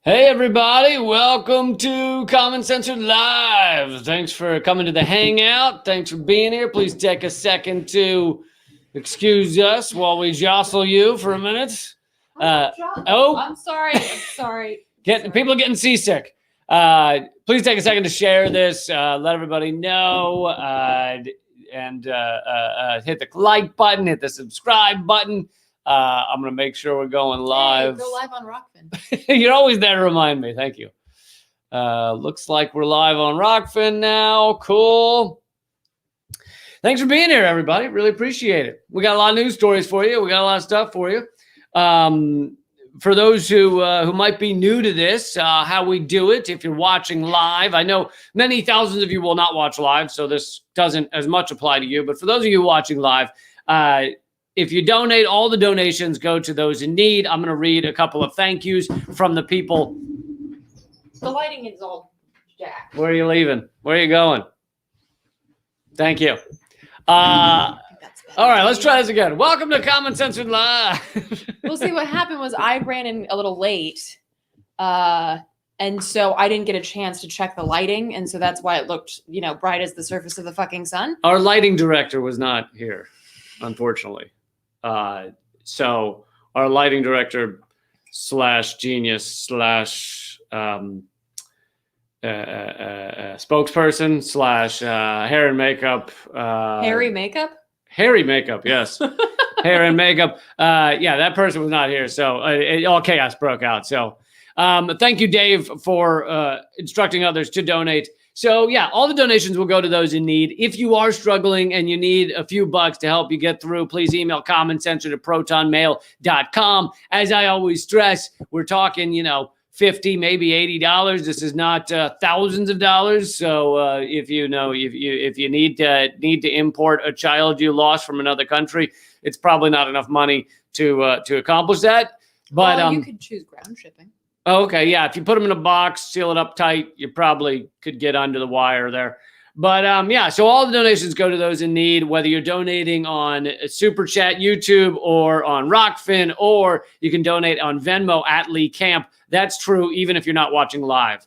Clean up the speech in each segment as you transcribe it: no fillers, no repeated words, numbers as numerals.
Hey everybody, welcome to Common Censored Live. Thanks for coming to the hangout. Thanks for being here. Please take a second to excuse us while we jostle you for a minute. I'm sorry. People are getting seasick. Please take a second to share this. Let everybody know, and hit the like button, hit the subscribe button. I'm gonna make sure we're going live. Hey, go live on Rockfin. You're always there to remind me. Thank you. Looks like we're live on Rockfin now. Cool. Thanks for being here, everybody. Really appreciate it. We got a lot of news stories for you. We got a lot of stuff for you. For those who might be new to this, how we do it, if you're watching live, I know many thousands of you will not watch live, so this doesn't as much apply to you. But for those of you watching live, if you donate, all the donations go to those in need. I'm going to read a couple of thank yous from the people. The lighting is all jacked. Where are you leaving? Where are you going? Thank you. All right, let's try this again. Welcome to Common Censored Live. We'll see. What happened was I ran in a little late, and so I didn't get a chance to check the lighting, and so that's why it looked, bright as the surface of the fucking sun. Our lighting director was not here, unfortunately. So our lighting director / genius / spokesperson / hair and makeup. Hairy makeup? Hairy makeup, yes. Hair and makeup. Yeah, that person was not here. So all chaos broke out. So thank you, Dave, for instructing others to donate. So yeah, all the donations will go to those in need. If you are struggling and you need a few bucks to help you get through, please email commoncensored@protonmail.com. As I always stress, we're talking, $50, maybe $80. This is not thousands of dollars. So if you need to import a child you lost from another country, it's probably not enough money to accomplish that. But you could choose ground shipping. Oh, okay, yeah. If you put them in a box, seal it up tight, you probably could get under the wire there. But yeah, so all the donations go to those in need, whether you're donating on Super Chat, YouTube, or on Rockfin, or you can donate on Venmo at Lee Camp. That's true even if you're not watching live.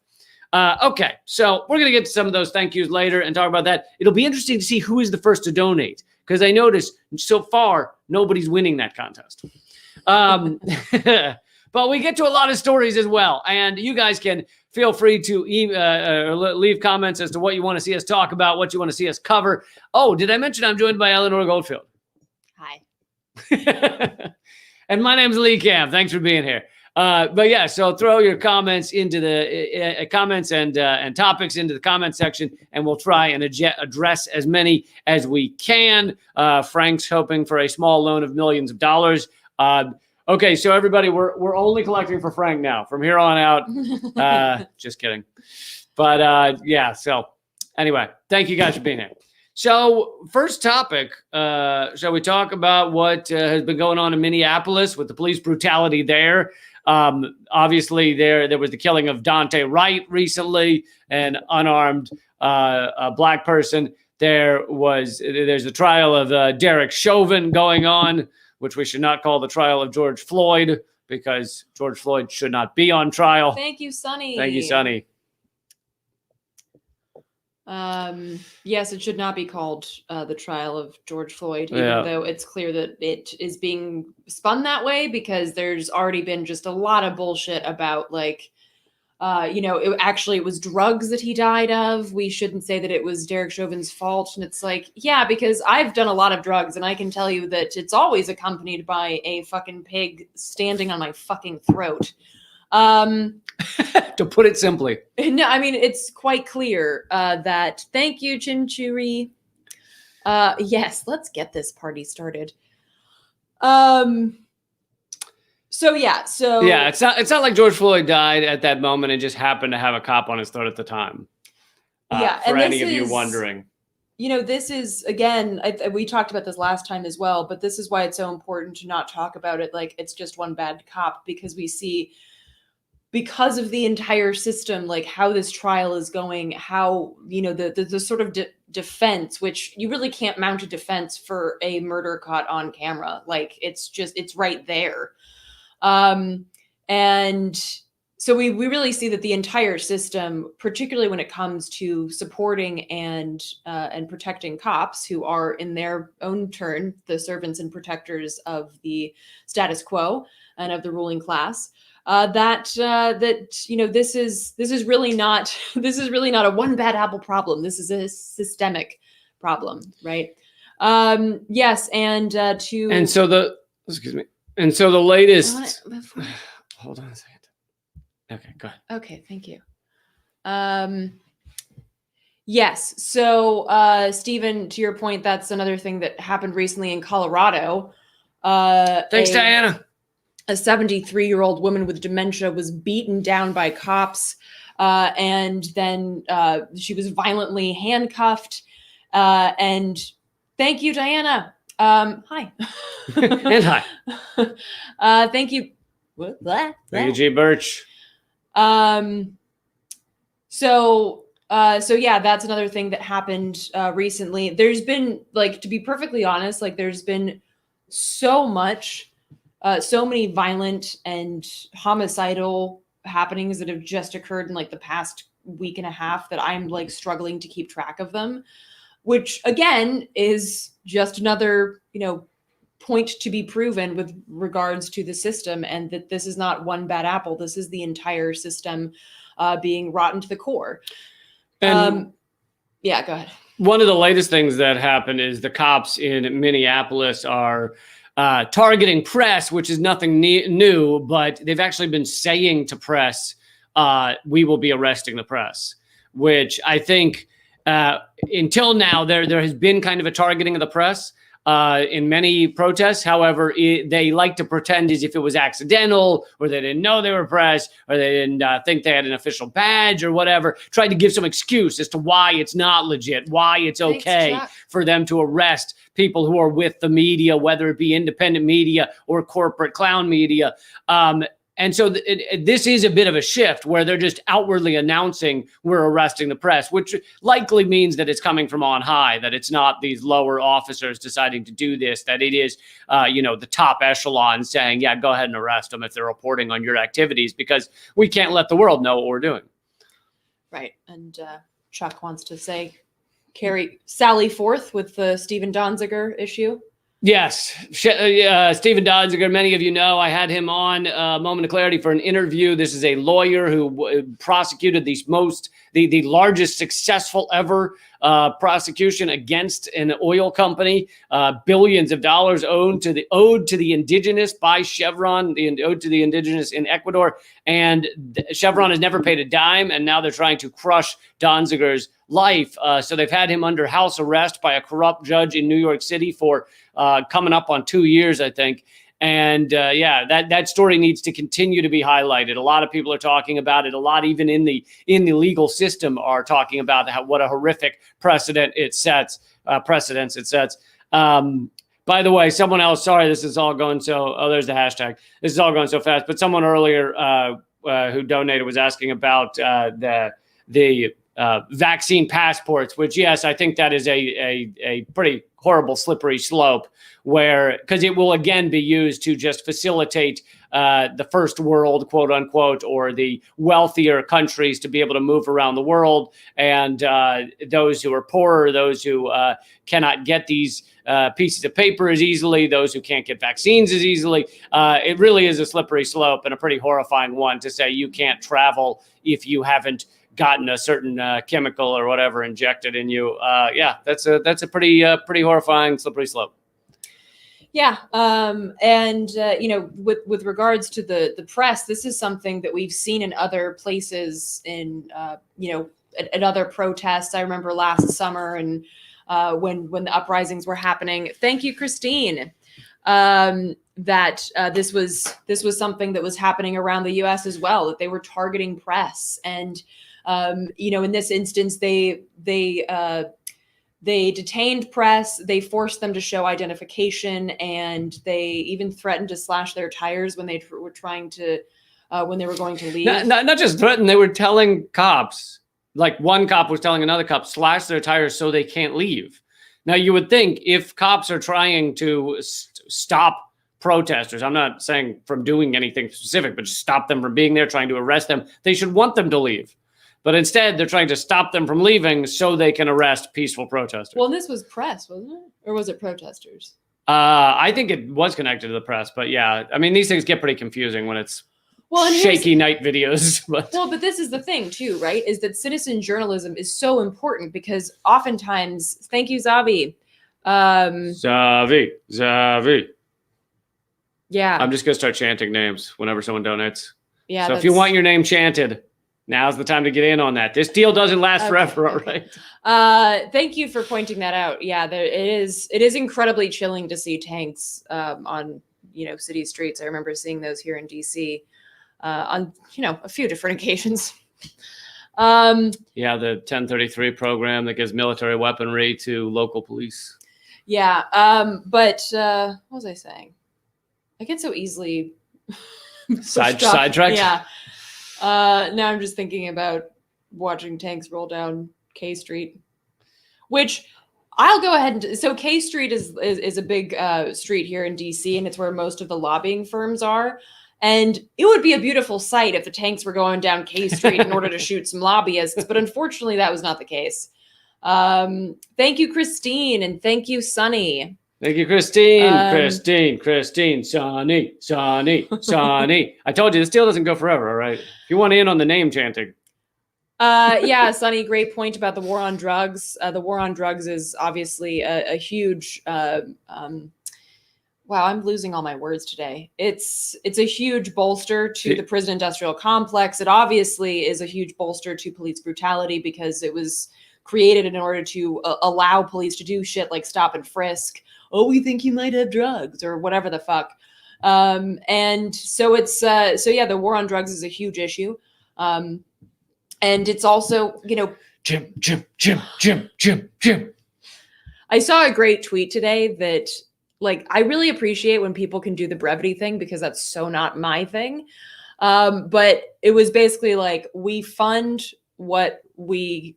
Okay, so we're going to get to some of those thank yous later and talk about that. It'll be interesting to see who is the first to donate, because I noticed so far nobody's winning that contest. But we get to a lot of stories as well. And you guys can feel free to leave comments as to what you want to see us talk about, what you want to see us cover. Oh, did I mention I'm joined by Eleanor Goldfield? Hi. And my name's Lee Camp. Thanks for being here. But yeah, so throw your comments into the comments and topics into the comment section, and we'll try and address as many as we can. Frank's hoping for a small loan of millions of dollars. Okay, so everybody, we're only collecting for Frank now. From here on out, just kidding. But yeah, so anyway, thank you guys for being here. So first topic, shall we talk about what has been going on in Minneapolis with the police brutality there? Obviously, there was the killing of Dante Wright recently, an unarmed black person. There's a trial of Derek Chauvin going on, which we should not call the trial of George Floyd, because George Floyd should not be on trial. Thank you, Sonny. Thank you, Sonny. Yes, it should not be called the trial of George Floyd, even though it's clear that it is being spun that way, because there's already been just a lot of bullshit about it was drugs that he died of. We shouldn't say that it was Derek Chauvin's fault. And it's like, yeah, because I've done a lot of drugs and I can tell you that it's always accompanied by a fucking pig standing on my fucking throat. To put it simply. No, I mean, it's quite clear that, thank you, Chinchuri. Yes, let's get this party started. So yeah, it's not like George Floyd died at that moment and just happened to have a cop on his throat at the time. For any of you wondering, this is, again, we talked about this last time as well, but this is why it's so important to not talk about it like it's just one bad cop, because we see, because of the entire system, like how this trial is going, how the sort of defense, which you really can't mount a defense for a murder caught on camera, like it's right there. And So we really see that the entire system, particularly when it comes to supporting and protecting cops, who are in their own turn the servants and protectors of the status quo and of the ruling class, that this is really not a one bad apple problem. This is a systemic problem, right? Yes, and so the latest. Hold on a second. Okay, go ahead. Okay, thank you. Yes. So, Stephen, to your point, that's another thing that happened recently in Colorado. Thanks, Diana. A 73-year-old woman with dementia was beaten down by cops, and then she was violently handcuffed. And thank you, Diana. Hi. And hi. Thank you. What? Thank you, G. Birch. So yeah, that's another thing that happened recently. There's been, like, to be perfectly honest, like, there's been so many violent and homicidal happenings that have just occurred in like the past week and a half that I'm like struggling to keep track of them, which again is just another, point to be proven with regards to the system, and that this is not one bad apple. This is the entire system being rotten to the core. And yeah, go ahead. One of the latest things that happened is the cops in Minneapolis are targeting press, which is nothing new, but they've actually been saying to press, we will be arresting the press, which I think until now there has been kind of a targeting of the press in many protests. However, they like to pretend as if it was accidental, or they didn't know they were press, or they didn't think they had an official badge or whatever. Tried to give some excuse as to why it's not legit, why it's okay for them to arrest people who are with the media, whether it be independent media or corporate clown media. And so this is a bit of a shift where they're just outwardly announcing we're arresting the press, which likely means that it's coming from on high, that it's not these lower officers deciding to do this, that it is, the top echelon saying, yeah, go ahead and arrest them if they're reporting on your activities, because we can't let the world know what we're doing. Right. And Chuck wants to say, sally forth with the Stephen Donziger issue. Yes, Stephen Donziger, many of you know, I had him on Moment of Clarity for an interview. This is a lawyer who prosecuted the largest successful ever prosecution against an oil company, billions of dollars owed to the indigenous by Chevron, owed to the indigenous in Ecuador, and Chevron has never paid a dime, and now they're trying to crush Donziger's life. So they've had him under house arrest by a corrupt judge in New York City for coming up on 2 years, I think. And that story needs to continue to be highlighted. A lot of people are talking about it. A lot, even in the legal system, are talking about what a horrific precedence it sets. By the way, someone else. Sorry, this is all going so. Oh, there's the hashtag. This is all going so fast. But someone earlier who donated was asking about the vaccine passports, which, yes, I think that is a pretty horrible slippery slope, because it will again be used to just facilitate the first world, quote unquote, or the wealthier countries to be able to move around the world, and those who are poorer, those who cannot get these pieces of paper as easily, those who can't get vaccines as easily. It really is a slippery slope, and a pretty horrifying one, to say you can't travel if you haven't gotten a certain chemical or whatever injected in you. That's a pretty horrifying slippery slope. Yeah. And with regards to the press, this is something that we've seen in other places in, at other protests. I remember last summer, and when the uprisings were happening. Thank you, Christine. That this was something that was happening around the U.S. as well, that they were targeting press. And, in this instance, they detained press, they forced them to show identification, and they even threatened to slash their tires when they were trying to, when they were going to leave. Not just threatened, they were telling cops, like one cop was telling another cop, slash their tires so they can't leave. Now, you would think if cops are trying to stop protesters. I'm not saying from doing anything specific, but just stop them from being there, trying to arrest them. They should want them to leave. But instead, they're trying to stop them from leaving so they can arrest peaceful protesters. Well, this was press, wasn't it? Or was it protesters? I think it was connected to the press, but yeah, I mean, these things get pretty confusing when it's and shaky night videos. But this is the thing too, right? Is that citizen journalism is so important because oftentimes, thank you, Zavi. Zavi. Yeah. I'm just gonna start chanting names whenever someone donates. Yeah. So if you want your name chanted, now's the time to get in on that. This deal doesn't last forever, all right? Thank you for pointing that out. Yeah, it is incredibly chilling to see tanks on city streets. I remember seeing those here in DC on a few different occasions. Yeah, the 1033 program that gives military weaponry to local police. Yeah, but what was I saying? I get so easily sidetracked. Yeah. Now I'm just thinking about watching tanks roll down K Street, which I'll go ahead and so K Street is a big street here in DC, and it's where most of the lobbying firms are. And it would be a beautiful sight if the tanks were going down K Street in order to shoot some lobbyists, but unfortunately that was not the case. Thank you, Christine, and thank you, Sunny. Thank you, Christine. Christine, Sonny. I told you, this deal doesn't go forever, all right? If you want in on the name chanting. Yeah, Sonny, great point about the war on drugs. The war on drugs is obviously a huge, wow, I'm losing all my words today. It's a huge bolster to the prison industrial complex. It obviously is a huge bolster to police brutality because it was created in order to allow police to do shit like stop and frisk. Oh, we think you might have drugs or whatever the fuck. And so it's, the war on drugs is a huge issue. And it's also, Jim. I saw a great tweet today that I really appreciate when people can do the brevity thing because that's so not my thing. But it was basically we fund what we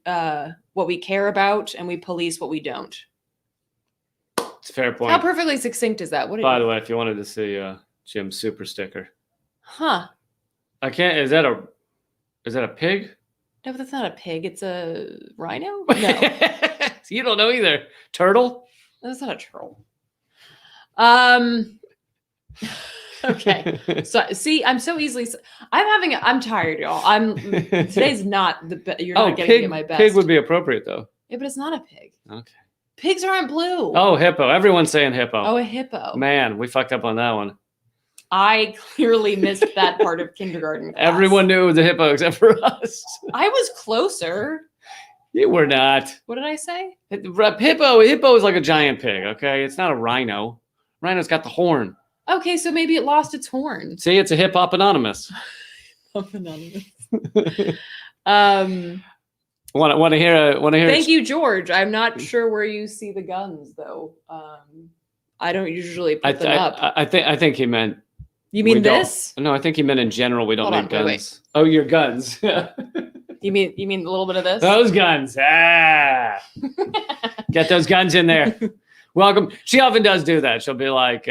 care about and we police what we don't. It's a fair point. How perfectly succinct is that? By the way, if you wanted to see Jim's super sticker. Huh. I can't, is that a pig? No, but that's not a pig. It's a rhino? No. You don't know either. Turtle? That's not a turtle. Okay. So see, I'm so easily. I'm tired, y'all. Today's not the. You're not getting me my best. Pig would be appropriate though. Yeah, but it's not a pig. Okay. Pigs aren't blue. Oh, hippo. Everyone's saying hippo. Oh, a hippo. Man, we fucked up on that one. I clearly missed that part of kindergarten class. Everyone knew it was a hippo except for us. I was closer. You were not. What did I say? Hippo is like a giant pig, okay? It's not a rhino. Rhino's got the horn. Okay, so maybe it lost its horn. See, it's a hip hop anonymous. Anonymous. Want to hear? Thank you, George. I'm not sure where you see the guns, though. I don't usually put them up. I think he meant. You mean this? No, I think he meant in general. We don't need guns. Wait. Oh, your guns. You mean a little bit of this? Those guns. Get those guns in there. Welcome. She often does do that. She'll be like,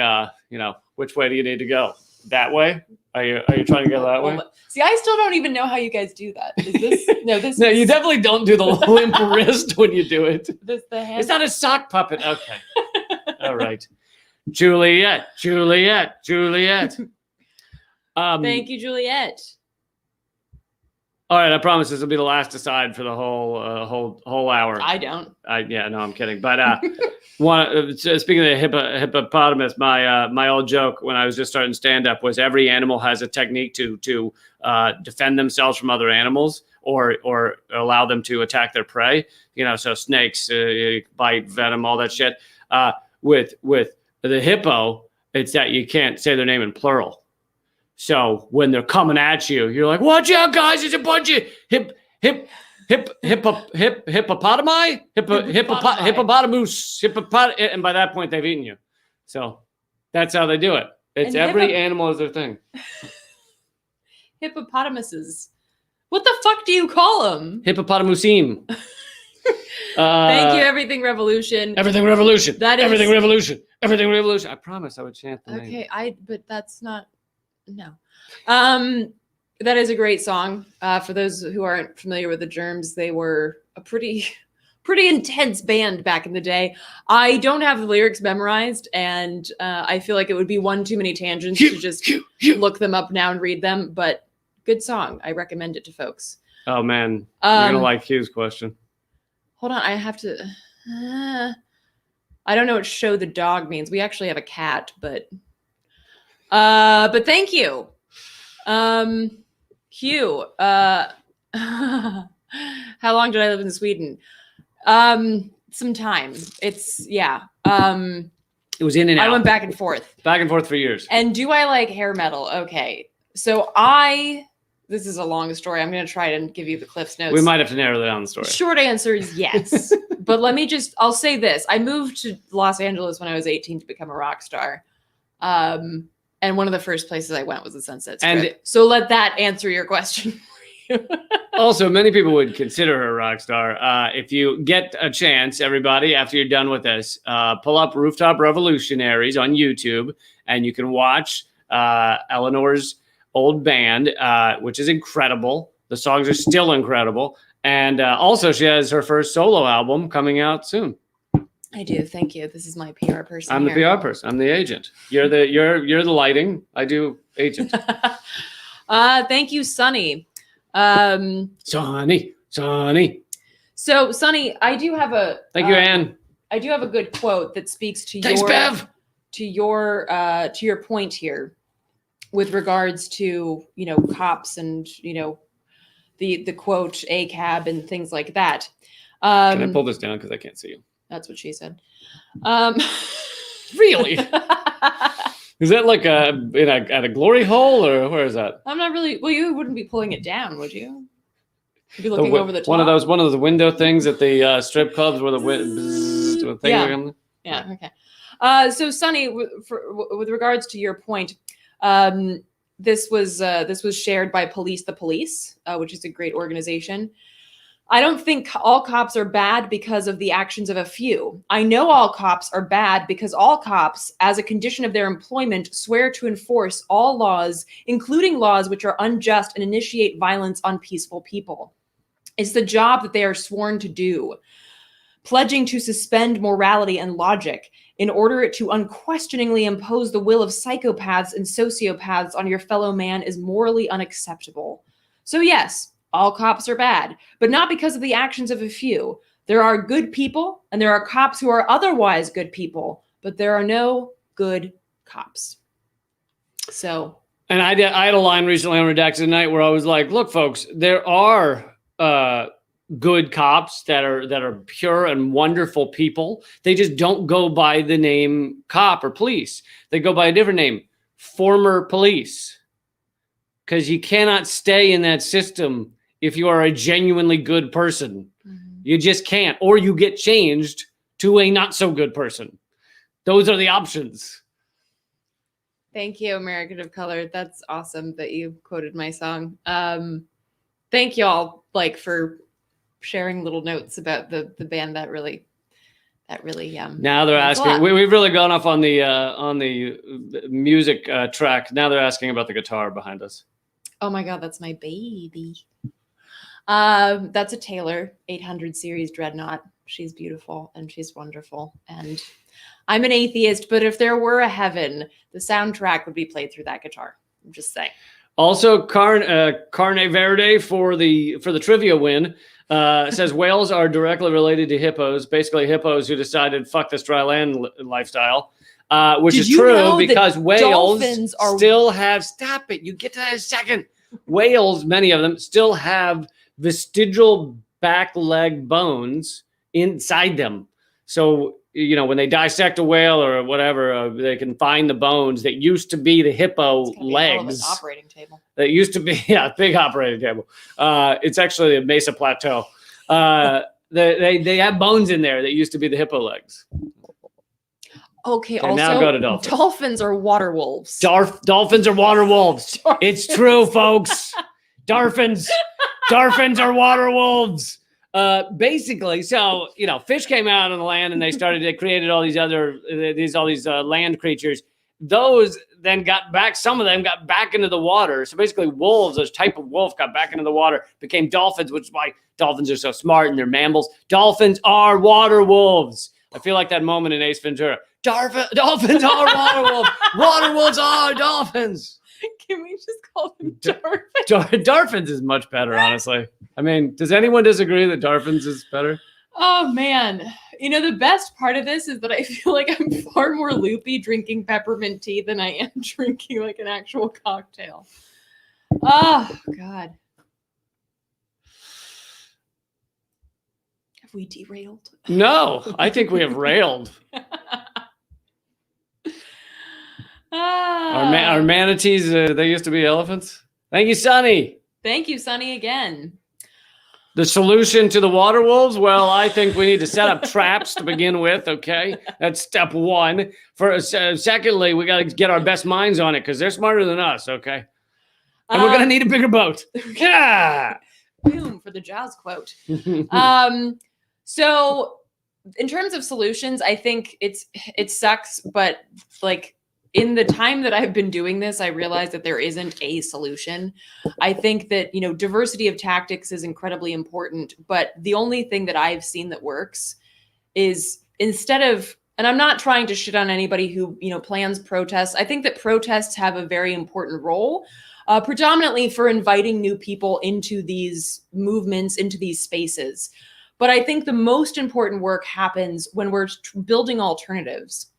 which way do you need to go? That way? Are you trying to go that way? See, I still don't even know how you guys do that. Is this no? This no, you definitely don't do the limp wrist when you do it. The hand. It's not a sock puppet. Okay. All right. Juliet. Thank you, Juliet. All right, I promise this will be the last aside for the whole hour. I don't. I'm kidding. But speaking of the hippopotamus, my old joke when I was just starting stand up was every animal has a technique to defend themselves from other animals or allow them to attack their prey. So snakes bite, venom, all that shit. With the hippo, it's that you can't say their name in plural. So when they're coming at you, you're like, "Watch out, guys! It's a bunch of hippopotami, hippopotamus, and by that point they've eaten you." So that's how they do it. It's every animal is their thing. Hippopotamuses. What the fuck do you call them? Hippopotamusim. Thank you, Everything Revolution. Everything Revolution. That is Everything Revolution. Everything Revolution. I promise I would chant the name. Okay, but that's not no. That is a great song. For those who aren't familiar with the Germs, they were a pretty intense band back in the day. I don't have the lyrics memorized, and I feel like it would be one too many tangents to just look them up now and read them. But good song. I recommend it to folks. Oh man, you're gonna like Hugh's question. Hold on, I have to. I don't know what "show the dog" means. We actually have a cat, but thank you, Hugh. How long did I live in Sweden? Some time. It's yeah. It was in and out. I went back and forth For years. And do I like hair metal? Okay, so this is a long story. I'm going to try and give you the Cliff's Notes. We might have to narrow down the story. Short answer is yes. But I'll say this. I moved to Los Angeles when I was 18 to become a rock star. And one of the first places I went was the Sunset Strip. So let that answer your question. Also, many people would consider her a rock star. If you get a chance, everybody, after you're done with this, pull up Rooftop Revolutionaries on YouTube, and you can watch Eleanor's old band, which is incredible. The songs are still incredible. And also, she has her first solo album coming out soon. I do. Thank you. This is my PR person. I'm the PR person. I'm the agent. You're the lighting. I do agent. Thank you, Sunny. Sonny. So, Sunny, I do have a. Thank you, Anne. I do have a good quote that speaks to Thanks, Bev. to your point here, with regards to cops and the quote ACAB and things like that. Can I pull this down because I can't see you? That's what she said. Really? Is that like at a glory hole, or where is that? I'm not really. Well, you wouldn't be pulling it down, would you? You'd be looking over the top. One of those window things at the strip clubs where the thing. Yeah. Okay. So, Sunny, with regards to your point, this was shared by Police the Police, which is a great organization. I don't think all cops are bad because of the actions of a few. I know all cops are bad because all cops, as a condition of their employment, swear to enforce all laws, including laws which are unjust and initiate violence on peaceful people. It's the job that they are sworn to do. Pledging to suspend morality and logic in order to unquestioningly impose the will of psychopaths and sociopaths on your fellow man is morally unacceptable. So yes, all cops are bad, but not because of the actions of a few. There are good people, and there are cops who are otherwise good people, but there are no good cops. So. And I had a line recently on Redacted Tonight where I was like, look, folks, there are good cops that are pure and wonderful people. They just don't go by the name cop or police. They go by a different name, former police. Because you cannot stay in that system if you are a genuinely good person. Mm-hmm. You just can't. Or you get changed to a not so good person. Those are the options. Thank you, American of Color. That's awesome that you quoted my song. Thank you all for sharing little notes about the band that really now they're asking. We've really gone off on the music track. Now they're asking about the guitar behind us. Oh my God, that's my baby. That's a Taylor 800 series Dreadnought. She's beautiful and she's wonderful. And I'm an atheist, but if there were a heaven, the soundtrack would be played through that guitar. I'm just saying. Also, Carne Verde for the trivia win says whales are directly related to hippos. Basically, hippos who decided fuck this dry land lifestyle, which is true because whales still have. Stop it! You get to that in a second. Whales, many of them, still have vestigial back leg bones inside them. So when they dissect a whale or whatever, they can find the bones that used to be the hippo legs. An operating table. That used to be big operating table. It's actually a Mesa Plateau. They have bones in there that used to be the hippo legs. Okay. Also, now go to dolphins. Dolphins are water wolves. Dolphins are water wolves. It's true, folks. Dolphins are water wolves. Basically, so fish came out on the land, and they created all these land creatures. Those then got back. Some of them got back into the water. So basically, wolves, this type of wolf, got back into the water, became dolphins, which is why dolphins are so smart and they're mammals. Dolphins are water wolves. I feel like that moment in Ace Ventura. Dolphins are water wolves. Water wolves are dolphins. Can we just call them dolphins? Dolphins is much better, honestly. I mean, does anyone disagree that dolphins is better? Oh, man. The best part of this is that I feel like I'm far more loopy drinking peppermint tea than I am drinking like an actual cocktail. Oh, God. Have we derailed? No, I think we have railed. Our manatees, they used to be elephants. Thank you, Sonny. Thank you, Sonny, again. The solution to the water wolves? Well, I think we need to set up traps to begin with, okay? That's step one. Secondly, we got to get our best minds on it because they're smarter than us, okay? And we're going to need a bigger boat. Yeah! Boom, for the jazz quote. So in terms of solutions, I think it sucks, but in the time that I've been doing this, I realized that there isn't a solution. I think that, diversity of tactics is incredibly important, but the only thing that I've seen that works is instead of, and I'm not trying to shit on anybody who, plans protests. I think that protests have a very important role, predominantly for inviting new people into these movements, into these spaces. But I think the most important work happens when we're building alternatives.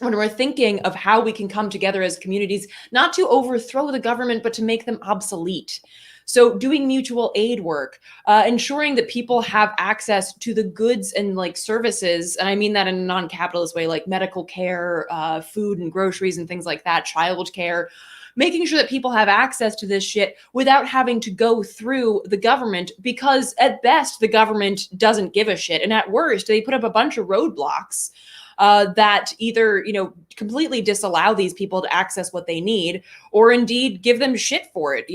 When we're thinking of how we can come together as communities, not to overthrow the government, but to make them obsolete. So doing mutual aid work, ensuring that people have access to the goods and services, and I mean that in a non-capitalist way, like medical care, food and groceries and things like that, childcare, making sure that people have access to this shit without having to go through the government, because at best, the government doesn't give a shit. And at worst, they put up a bunch of roadblocks that either, completely disallow these people to access what they need, or indeed give them shit for it,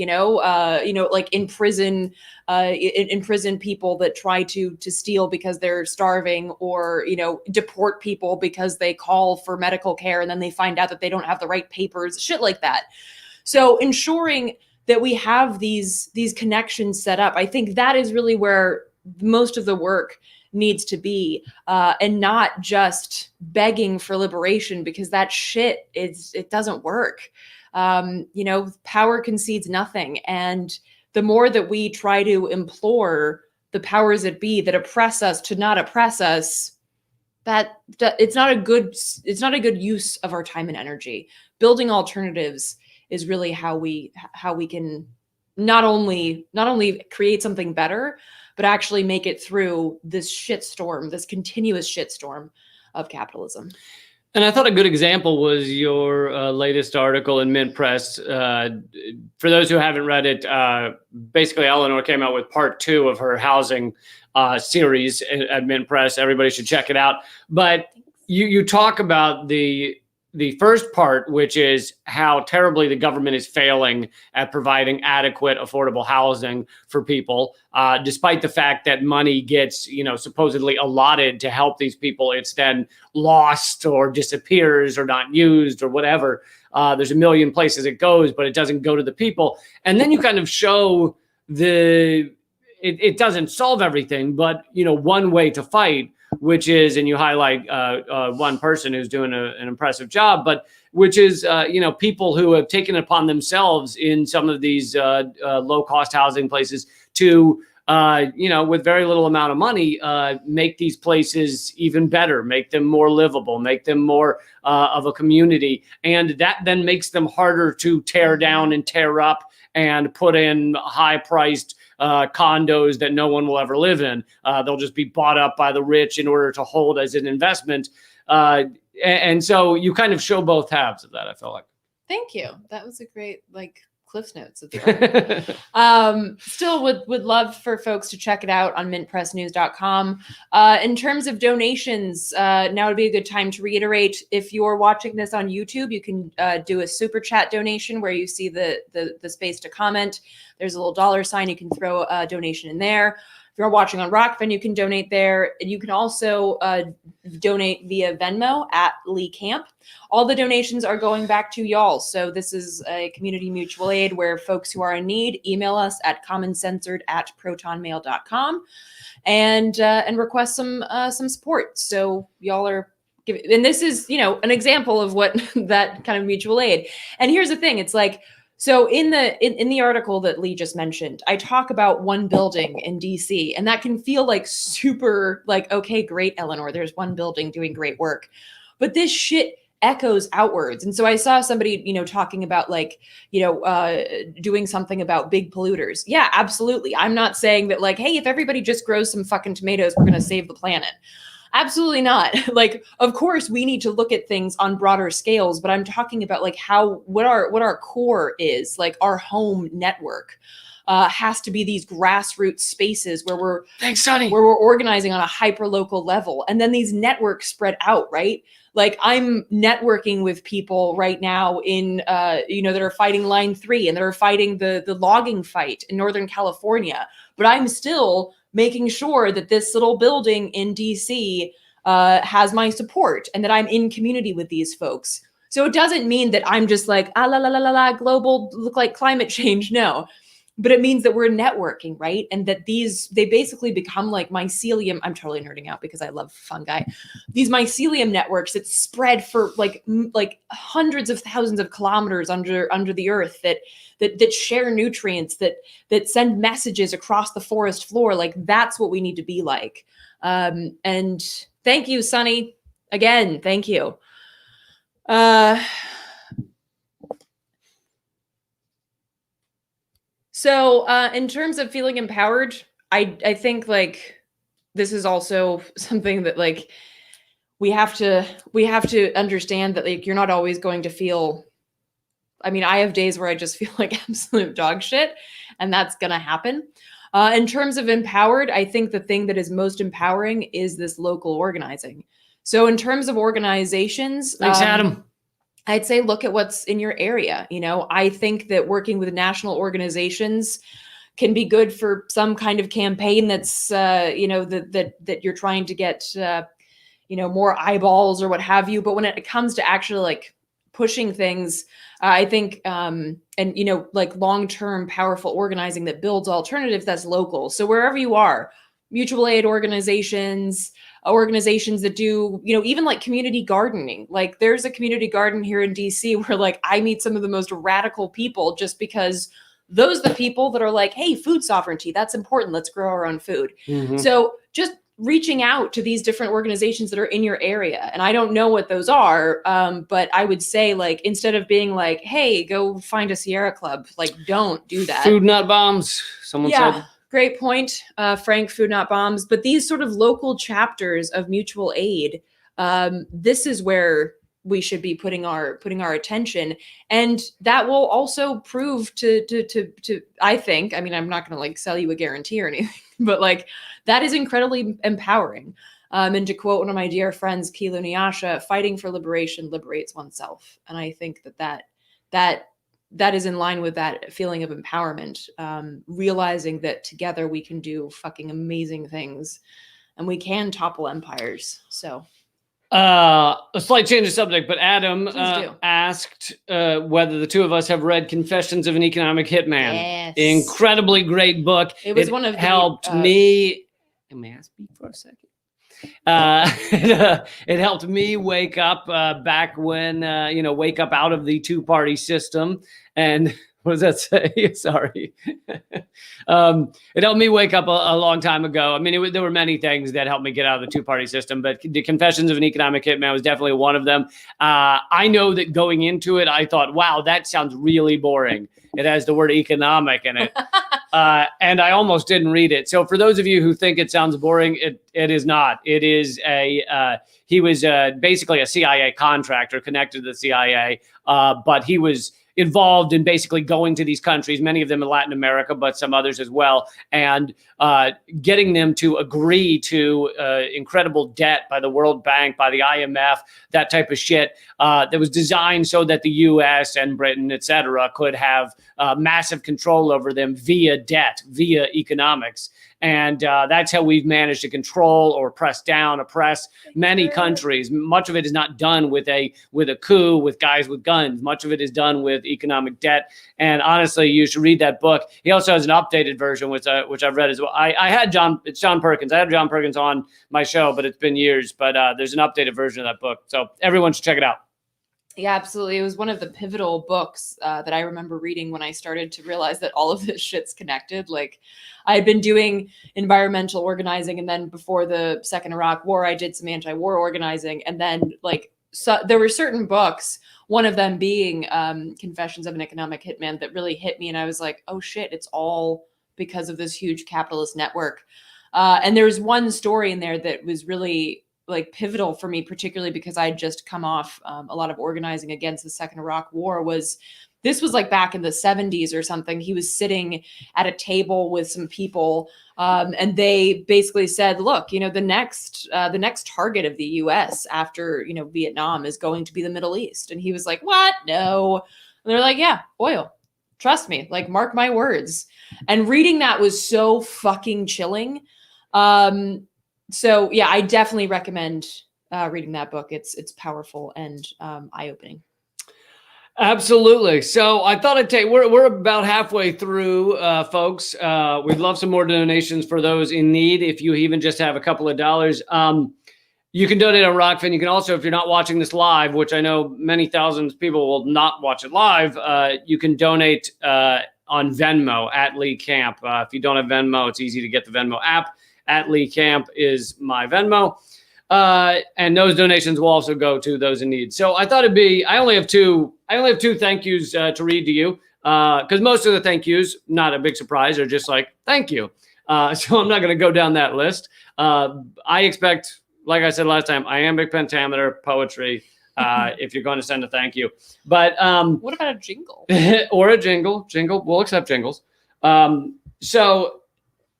like imprison people that try to steal because they're starving, or, deport people because they call for medical care and then they find out that they don't have the right papers, shit like that. So ensuring that we have these connections set up, I think that is really where most of the work needs to be, and not just begging for liberation, because that shit it doesn't work. Power concedes nothing. And the more that we try to implore the powers that be that oppress us to not oppress us, that it's not a good use of our time and energy. Building alternatives is really how we can not only create something better, but actually make it through this shitstorm, this continuous shitstorm of capitalism. And I thought a good example was your latest article in Mint Press. For those who haven't read it, basically Eleanor came out with part 2 of her housing series at Mint Press. Everybody should check it out. But you talk about the first part, which is how terribly the government is failing at providing adequate, affordable housing for people, despite the fact that money gets, supposedly allotted to help these people. It's then lost or disappears or not used or whatever. There's a million places it goes, but it doesn't go to the people. And then you kind of show it doesn't solve everything, but, one way to fight, which is, and you highlight one person who's doing an impressive job, but which is, people who have taken it upon themselves in some of these low-cost housing places to, with very little amount of money, make these places even better, make them more livable, make them more of a community. And that then makes them harder to tear down and tear up and put in high-priced condos that no one will ever live in. They'll just be bought up by the rich in order to hold as an investment. And so you kind of show both halves of that, I feel like. Thank you. That was a great, Cliff's Notes of the article. Still would love for folks to check it out on mintpressnews.com. In terms of donations, now would be a good time to reiterate, if you're watching this on YouTube, you can do a super chat donation where you see the space to comment. There's a little $sign. You can throw a donation in there. If you're watching on Rockfin, you can donate there. And you can also donate via Venmo at Lee Camp. All the donations are going back to y'all. So this is a community mutual aid where folks who are in need email us at commoncensored@protonmail.com and request some support. So y'all are giving, and this is, an example of what that kind of mutual aid. And here's the thing, it's like, so in the article that Lee just mentioned, I talk about one building in DC, and that can feel like super like, okay, great, Eleanor, there's one building doing great work. But this shit echoes outwards. And so I saw somebody, talking about like, doing something about big polluters. Yeah, absolutely. I'm not saying that like, hey, if everybody just grows some fucking tomatoes, we're going to save the planet. Absolutely not. Like, of course, we need to look at things on broader scales, but I'm talking about like what our core is, like our home network has to be these grassroots spaces where we're organizing on a hyper local level, and then these networks spread out, right? Like I'm networking with people right now in, that are fighting Line 3 and that are fighting the logging fight in Northern California, but I'm still making sure that this little building in DC has my support and that I'm in community with these folks. So it doesn't mean that I'm just like, global, look like climate change. No, but it means that we're networking, right? And that they basically become like mycelium. I'm totally nerding out because I love fungi. These mycelium networks that spread for like hundreds of thousands of kilometers under the earth that share nutrients, that send messages across the forest floor. Like that's what we need to be like. And thank you, Sunny. Again, thank you. So in terms of feeling empowered, I think like this is also something that like we have to understand that like you're not always going to feel. I mean, I have days where I just feel like absolute dog shit, and that's gonna happen. In terms of empowered, I think the thing that is most empowering is this local organizing. So in terms of organizations, thanks, Adam. I'd say look at what's in your area. I think that working with national organizations can be good for some kind of campaign that's, that you're trying to get, more eyeballs or what have you. But when it comes to actually like pushing things, I think, like long-term powerful organizing that builds alternatives, that's local. So wherever you are, mutual aid organizations that do, even like community gardening. Like there's a community garden here in DC where like I meet some of the most radical people just because those are the people that are like, hey, food sovereignty, that's important. Let's grow our own food. Mm-hmm. So just reaching out to these different organizations that are in your area. And I don't know what those are, but I would say like, instead of being like, hey, go find a Sierra Club, like don't do that. Food, not bombs, someone said. Great point, Frank, Food Not Bombs. But these sort of local chapters of mutual aid, this is where we should be putting our attention. And that will also prove to I think, I mean, I'm not going to like sell you a guarantee or anything, but like that is incredibly empowering. And to quote one of my dear friends, Kilu Nyasha, fighting for liberation liberates oneself. And I think that is in line with that feeling of empowerment, realizing that together we can do fucking amazing things and we can topple empires. So a slight change of subject, but Adam asked whether the two of us have read Confessions of an Economic Hitman. Yes. Incredibly great book. It was one of helped me. May I speak for a second? It helped me wake up back when, wake up out of the two-party system. And what does that say? Sorry. It helped me wake up a long time ago. I mean, there were many things that helped me get out of the two-party system, but the Confessions of an Economic Hitman was definitely one of them. I know that going into it, I thought, wow, that sounds really boring. It has the word economic in it. And I almost didn't read it. So for those of you who think it sounds boring, it is not. It is he was basically a CIA contractor connected to the CIA, but he was involved in basically going to these countries, many of them in Latin America, but some others as well, and getting them to agree to incredible debt by the World Bank, by the IMF, that type of shit that was designed so that the US and Britain, et cetera, could have massive control over them via debt, via economics. And that's how we've managed to control or press down, oppress many countries. Much of it is not done with a coup, with guys with guns. Much of it is done with economic debt. And honestly, you should read that book. He also has an updated version, which I've read as well. It's John Perkins. I had John Perkins on my show, but it's been years. But there's an updated version of that book. So everyone should check it out. Yeah, absolutely. It was one of the pivotal books that I remember reading when I started to realize that all of this shit's connected. Like, I had been doing environmental organizing, and then before the second Iraq War, I did some anti-war organizing. And then, so there were certain books, one of them being Confessions of an Economic Hitman, that really hit me. And I was like, oh shit, it's all because of this huge capitalist network. And there's one story in there that was really pivotal for me, particularly because I had just come off a lot of organizing against the second Iraq War. This was like back in the 70s or something. He was sitting at a table with some people, and they basically said, look, the next target of the US after, Vietnam is going to be the Middle East. And he was like, what? No. And they're like, yeah, oil. Trust me, mark my words. And reading that was so fucking chilling. So yeah, I definitely recommend reading that book. It's powerful and eye-opening. Absolutely. So I thought I'd take, we're about halfway through, folks. We'd love some more donations for those in need. If you even just have a couple of dollars, you can donate on Rockfin. You can also, if you're not watching this live, which I know many thousands of people will not watch it live, you can donate on Venmo at Lee Camp. If you don't have Venmo, it's easy to get the Venmo app. At Lee Camp is my Venmo. And those donations will also go to those in need. So I thought I only have two thank yous to read to you. Because most of the thank yous, not a big surprise, are just like, thank you. So I'm not going to go down that list. I expect, like I said last time, iambic pentameter, poetry, if you're going to send a thank you. But what about a jingle? Or a jingle? We'll accept jingles. So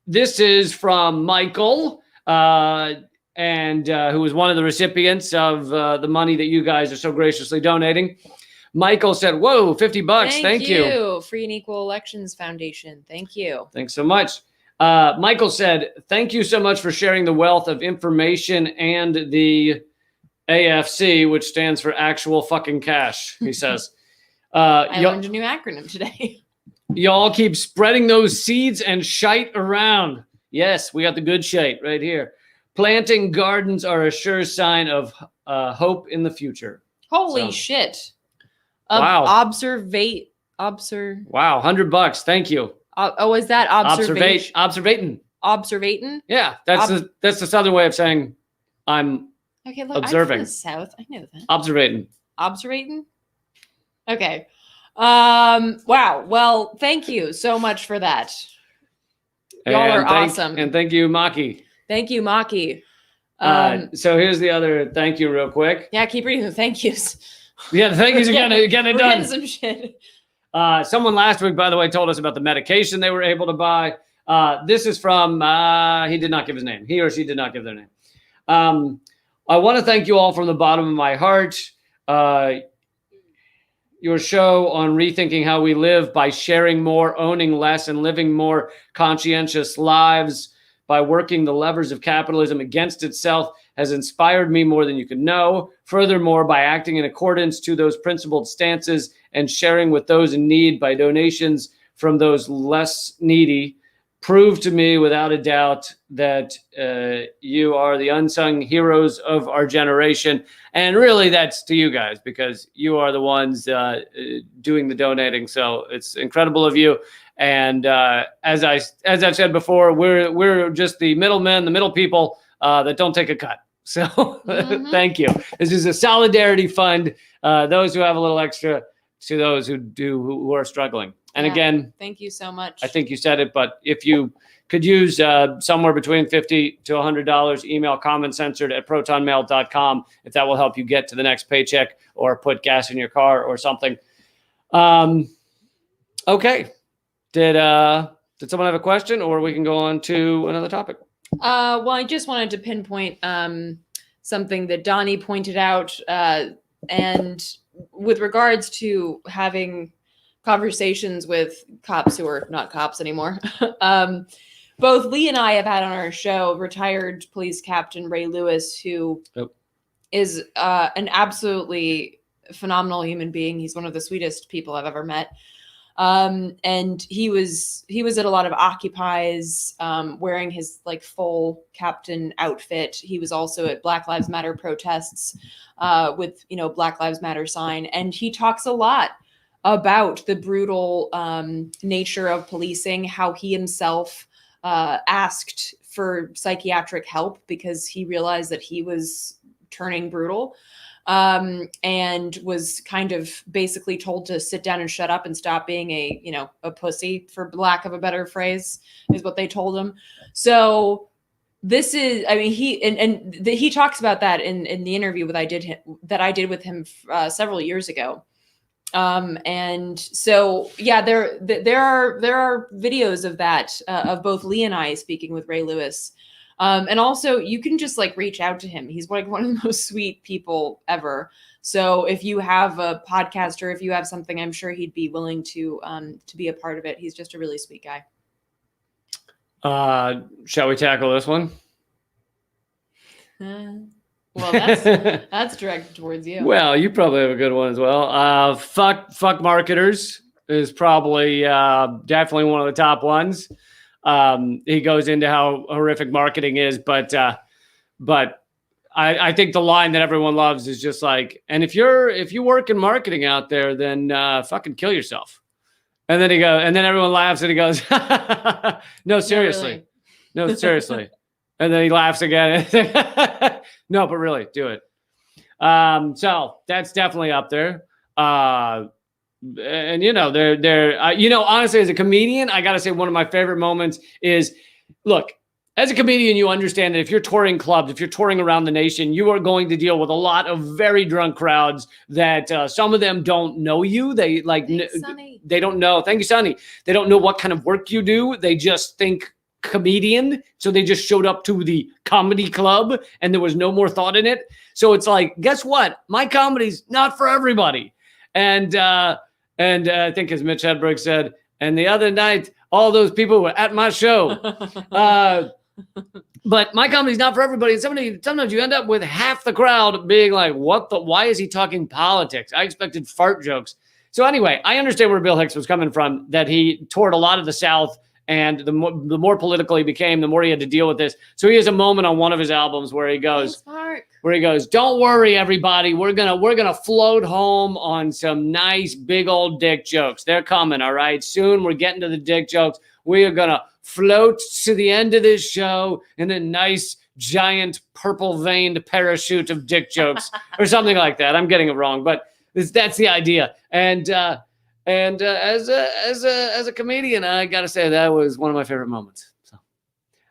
this is from Michael, and who was one of the recipients of the money that you guys are so graciously donating. Michael said, whoa, $50. Thank you. Free and Equal Elections Foundation. Thank you. Thanks so much. Michael said, thank you so much for sharing the wealth of information and the AFC, which stands for actual fucking cash, he says. I learned a new acronym today. Y'all keep spreading those seeds and shite around. Yes, we got the good shite right here. Planting gardens are a sure sign of hope in the future. Holy shit. Wow. Wow, $100. Thank you. Is that observation? Observating. Observating? Yeah, that's the southern way of saying I'm observing. I'm from the South. I know that. Observating. Observating? Okay. Wow. Well, thank you so much for that. Y'all are awesome. And thank you, Maki. Thank you, Maki. So here's the other thank you real quick. Yeah, keep reading the thank yous. Yeah, the thank yous again it done. Some shit. Someone last week, by the way, told us about the medication they were able to buy. This is from, he did not give his name. He or she did not give their name. I want to thank you all from the bottom of my heart. Your show on rethinking how we live by sharing more, owning less, and living more conscientious lives by working the levers of capitalism against itself has inspired me more than you could know. Furthermore, by acting in accordance to those principled stances and sharing with those in need by donations from those less needy, prove to me without a doubt that you are the unsung heroes of our generation. And really that's to you guys, because you are the ones doing the donating. So it's incredible of you. And as I've said before, we're just the middlemen, the middle people that don't take a cut. So thank you. This is a solidarity fund. Those who have a little extra to those who are struggling. And again, thank you so much. I think you said it, but if you could use somewhere between $50 to $100, email commoncensored@protonmail.com if that will help you get to the next paycheck or put gas in your car or something. Okay. Did someone have a question, or we can go on to another topic? Well, I just wanted to pinpoint something that Donnie pointed out, and with regards to having conversations with cops who are not cops anymore. both Lee and I have had on our show retired police captain Ray Lewis, who is an absolutely phenomenal human being. He's one of the sweetest people I've ever met. And he was at a lot of Occupies, wearing his like full captain outfit. He was also at Black Lives Matter protests, with, Black Lives Matter sign. And he talks a lot about the brutal, nature of policing, how he himself, asked for psychiatric help because he realized that he was turning brutal. And was kind of basically told to sit down and shut up and stop being a pussy, for lack of a better phrase, is what they told him. So this is, I mean, he talks about that in the interview that I did with him several years ago. And so, yeah, there are videos of that, of both Lee and I speaking with Ray Lewis. And also you can just like reach out to him. He's like one of the most sweet people ever. So if you have a podcast or if you have something, I'm sure he'd be willing to be a part of it. He's just a really sweet guy. Shall we tackle this one? Well, that's directed towards you. Well, you probably have a good one as well. Fuck marketers is probably definitely one of the top ones. He goes into how horrific marketing is, but I think the line that everyone loves is just like, and if you work in marketing out there, then fucking kill yourself. And then and then everyone laughs and he goes, no, seriously. No, seriously. And then he laughs again. No, but really, do it. So that's definitely up there. And honestly, as a comedian, I got to say one of my favorite moments is, look, as a comedian, you understand that if you're touring clubs, if you're touring around the nation, you are going to deal with a lot of very drunk crowds that some of them don't know you. They they don't know. Thank you, Sonny. They don't know what kind of work you do. They just think comedian. So they just showed up to the comedy club and there was no more thought in it. So it's like, guess what? My comedy's not for everybody. And I think as Mitch Hedberg said, and the other night, all those people were at my show. But my comedy's not for everybody. And sometimes you end up with half the crowd being like, why is he talking politics? I expected fart jokes. So anyway, I understand where Bill Hicks was coming from, that he toured a lot of the South, and the more political he became, the more he had to deal with this. So he has a moment on one of his albums where he goes, don't worry, everybody. We're gonna float home on some nice big old dick jokes. They're coming, all right? Soon we're getting to the dick jokes. We are gonna float to the end of this show in a nice giant purple veined parachute of dick jokes or something like that. I'm getting it wrong, but that's the idea. And as a comedian, I gotta say that was one of my favorite moments. So,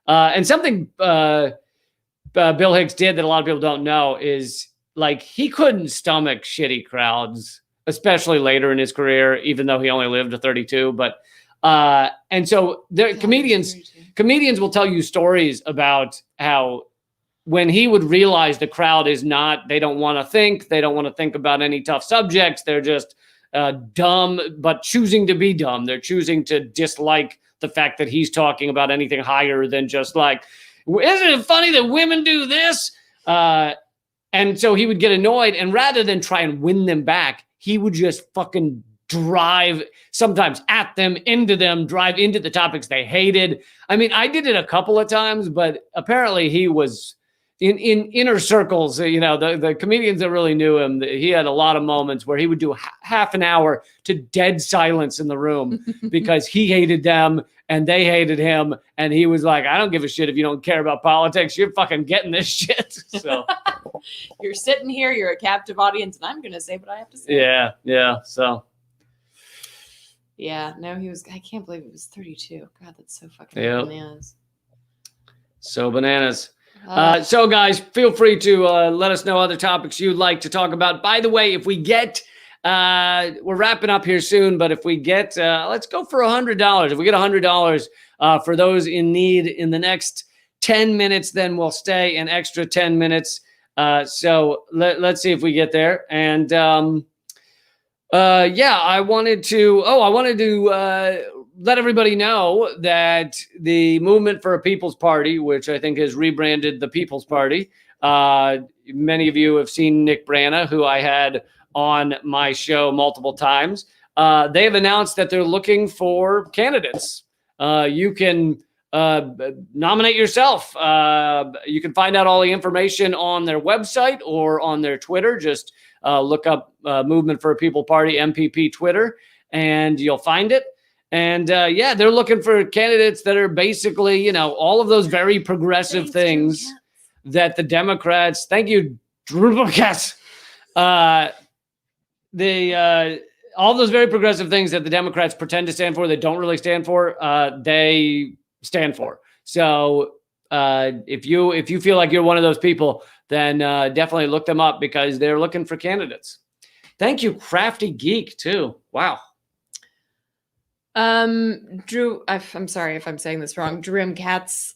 and something Bill Hicks did that a lot of people don't know is, like, he couldn't stomach shitty crowds, especially later in his career, even though he only lived to 32. But and so comedians will tell you stories about how when he would realize the crowd is not, they don't want to think about any tough subjects. They're just dumb, but choosing to be dumb. They're choosing to dislike the fact that he's talking about anything higher than just like, isn't it funny that women do this? And so he would get annoyed, and rather than try and win them back, he would just fucking drive sometimes at them, into them, drive into the topics they hated. I mean, I did it a couple of times, but apparently he was in inner circles, the comedians that really knew him, he had a lot of moments where he would do half an hour to dead silence in the room because he hated them and they hated him. And he was like, I don't give a shit if you don't care about politics. You're fucking getting this shit. So you're sitting here, you're a captive audience, and I'm going to say what I have to say. Yeah. So. Yeah, no, I can't believe it was 32. God, that's so fucking bananas. So bananas. So guys, feel free to let us know other topics you'd like to talk about. By the way, if we get, we're wrapping up here soon, but if we get, let's go for $100. If we get $100 for those in need in the next 10 minutes, then we'll stay an extra 10 minutes. So let's see if we get there. And I wanted to let everybody know that the Movement for a People's Party, which I think has rebranded the People's Party, many of you have seen Nick Brana, who I had on my show multiple times. They have announced that they're looking for candidates. You can nominate yourself. You can find out all the information on their website or on their Twitter. Just look up Movement for a People Party, MPP Twitter, and you'll find it. And yeah, they're looking for candidates that are basically, all of those very progressive things that the Democrats, thank you, Drupalcats, all those very progressive things that the Democrats pretend to stand for, they don't really stand for, they stand for. So if you feel like you're one of those people, then definitely look them up because they're looking for candidates. Thank you, Crafty Geek, too. Wow. Drew, I'm sorry if I'm saying this wrong. Dream Cats.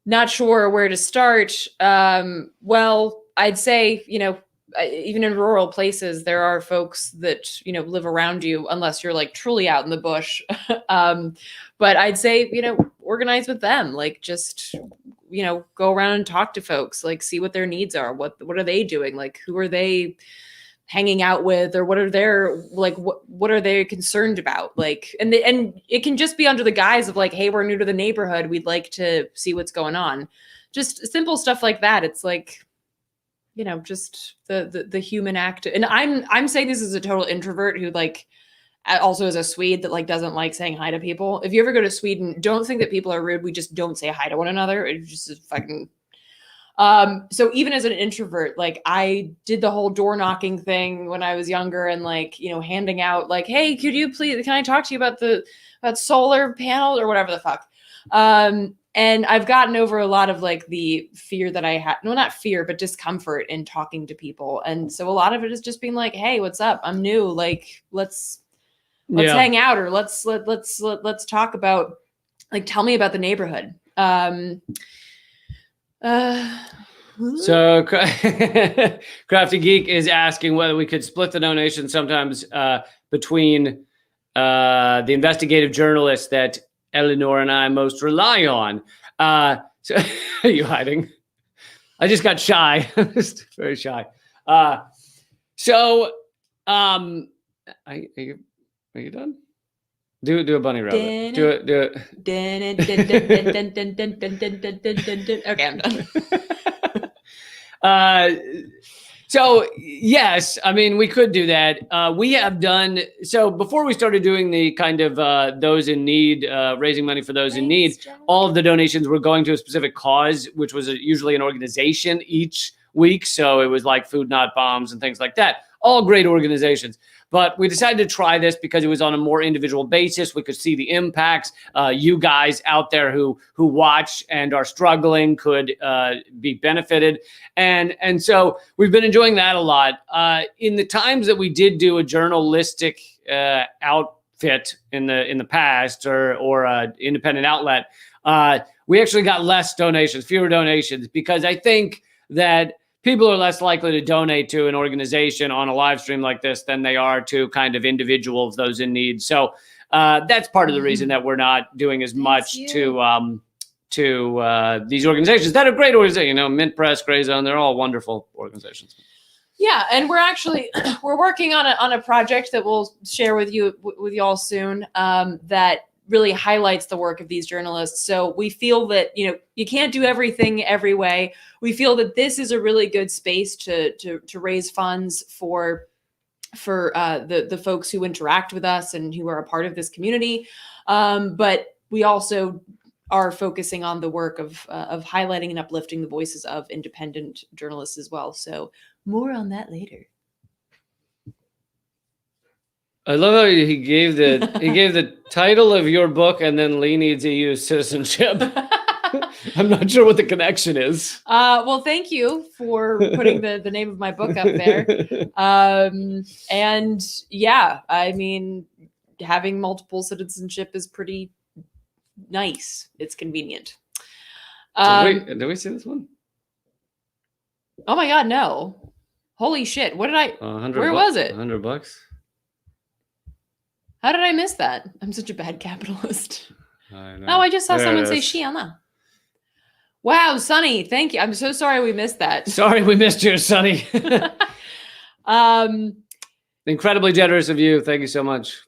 Not sure where to start. Well, I'd say, even in rural places, there are folks that, live around you, unless you're like truly out in the bush. But I'd say, organize with them, like just, go around and talk to folks, like see what their needs are. What are they doing? Like, who are they hanging out with, or what are their, like, what are they concerned about? Like, and it can just be under the guise of like, hey, we're new to the neighborhood. We'd like to see what's going on. Just simple stuff like that. It's like, just the human act. And I'm saying this as a total introvert who like also is a Swede that like doesn't like saying hi to people. If you ever go to Sweden, don't think that people are rude. We just don't say hi to one another. It's just a fucking so even as an introvert, like I did the whole door knocking thing when I was younger and like, handing out like, hey, can I talk to you about solar panel or whatever the fuck. And I've gotten over a lot of like the fear that I had, no, not fear, but discomfort in talking to people. And so a lot of it is just being like, hey, what's up? I'm new. Like, let's hang out, or let's talk about, like, tell me about the neighborhood. So Crafty Geek is asking whether we could split the donation sometimes between the investigative journalists that Eleanor and I most rely on. So are you hiding? I just got shy. Just very shy. Are you done? Do a bunny rabbit. Do it. Okay, I'm done. So yes, I mean, we could do that. We have done, so before we started doing the kind of those in need, raising money for those in need, all of the donations were going to a specific cause, which was usually an organization each week. So it was like Food Not Bombs and things like that. All great organizations. But we decided to try this because it was on a more individual basis. We could see the impacts. You guys out there who watch and are struggling could be benefited. And so we've been enjoying that a lot. In the times that we did do a journalistic outfit in the past or independent outlet, we actually got less donations, fewer donations, because I think that people are less likely to donate to an organization on a live stream like this than they are to kind of individuals, those in need. So that's part of the reason that we're not doing as much to these organizations that are great organizations. Mint Press, Gray Zone, they're all wonderful organizations. Yeah, and we're working on a project that we'll share with you all soon. That really highlights the work of these journalists. So we feel that, you can't do everything every way. We feel that this is a really good space to raise funds for the folks who interact with us and who are a part of this community. But we also are focusing on the work of highlighting and uplifting the voices of independent journalists as well. So more on that later. I love how he gave the title of your book and then Lee needs EU citizenship. I'm not sure what the connection is. Well, thank you for putting the name of my book up there. And yeah, I mean, having multiple citizenship is pretty nice. It's convenient. Did we see this one? Oh my God, no. Holy shit. What did where was it? $100. How did I miss that? I'm such a bad capitalist. I know. Oh, I just saw There someone it say is. Shiana. Wow, Sonny, thank you. I'm so sorry we missed that. Sorry we missed you, Sonny. Incredibly generous of you. Thank you so much.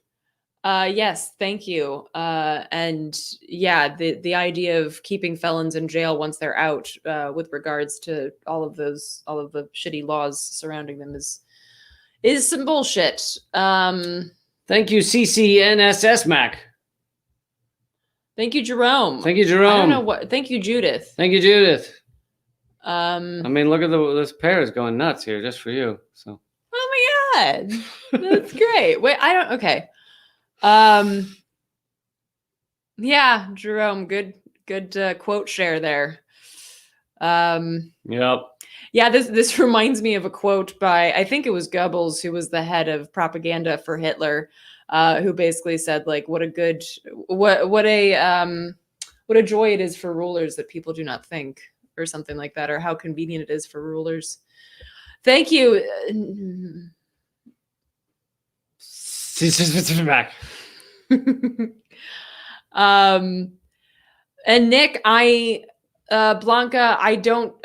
Yes, thank you. And yeah, the idea of keeping felons in jail once they're out, with regards to all of the shitty laws surrounding them is some bullshit. Thank you, CCNSS Mac. Thank you, Jerome. Thank you, Jerome. I don't know what. Thank you, Judith. Thank you, Judith. I Oh mean, look at this pair is going nuts here just for you. So. my god, that's great. Wait, I don't. Okay. Yeah, Jerome, good quote share there. Yep. Yeah, this reminds me of a quote by, I think it was Goebbels, who was the head of propaganda for Hitler, who basically said, like, what a joy it is for rulers that people do not think, or something like that, or how convenient it is for rulers. Thank you. Back. And Nick, Blanca,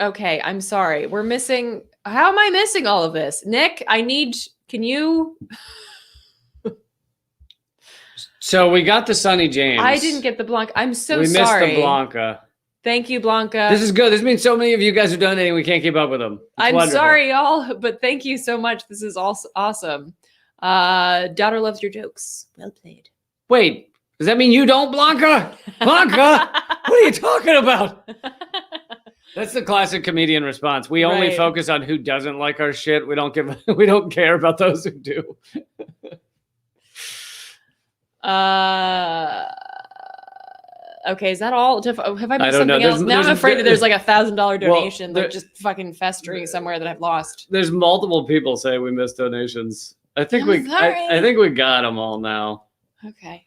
okay, I'm sorry. We're missing, how am I missing all of this? Nick, can you? So we got the Sonny James. I didn't get the Blanca. I'm so sorry. We missed the Blanca. Thank you, Blanca. This is good. This means so many of you guys are donating. We can't keep up with them. It's I'm wonderful. sorry, y'all, but thank you so much. This is also awesome. Daughter loves your jokes. Well played. Wait, does that mean you don't, Blanca? Blanca, what are you talking about? That's the classic comedian response. We only focus on who doesn't like our shit. We don't care about those who do. Okay, is that all? Have I missed don't know. something else? Now I'm afraid that there's like $1,000 donation, like just fucking festering somewhere that I've lost. There's multiple people saying we missed donations. I think I think we got them all now. Okay.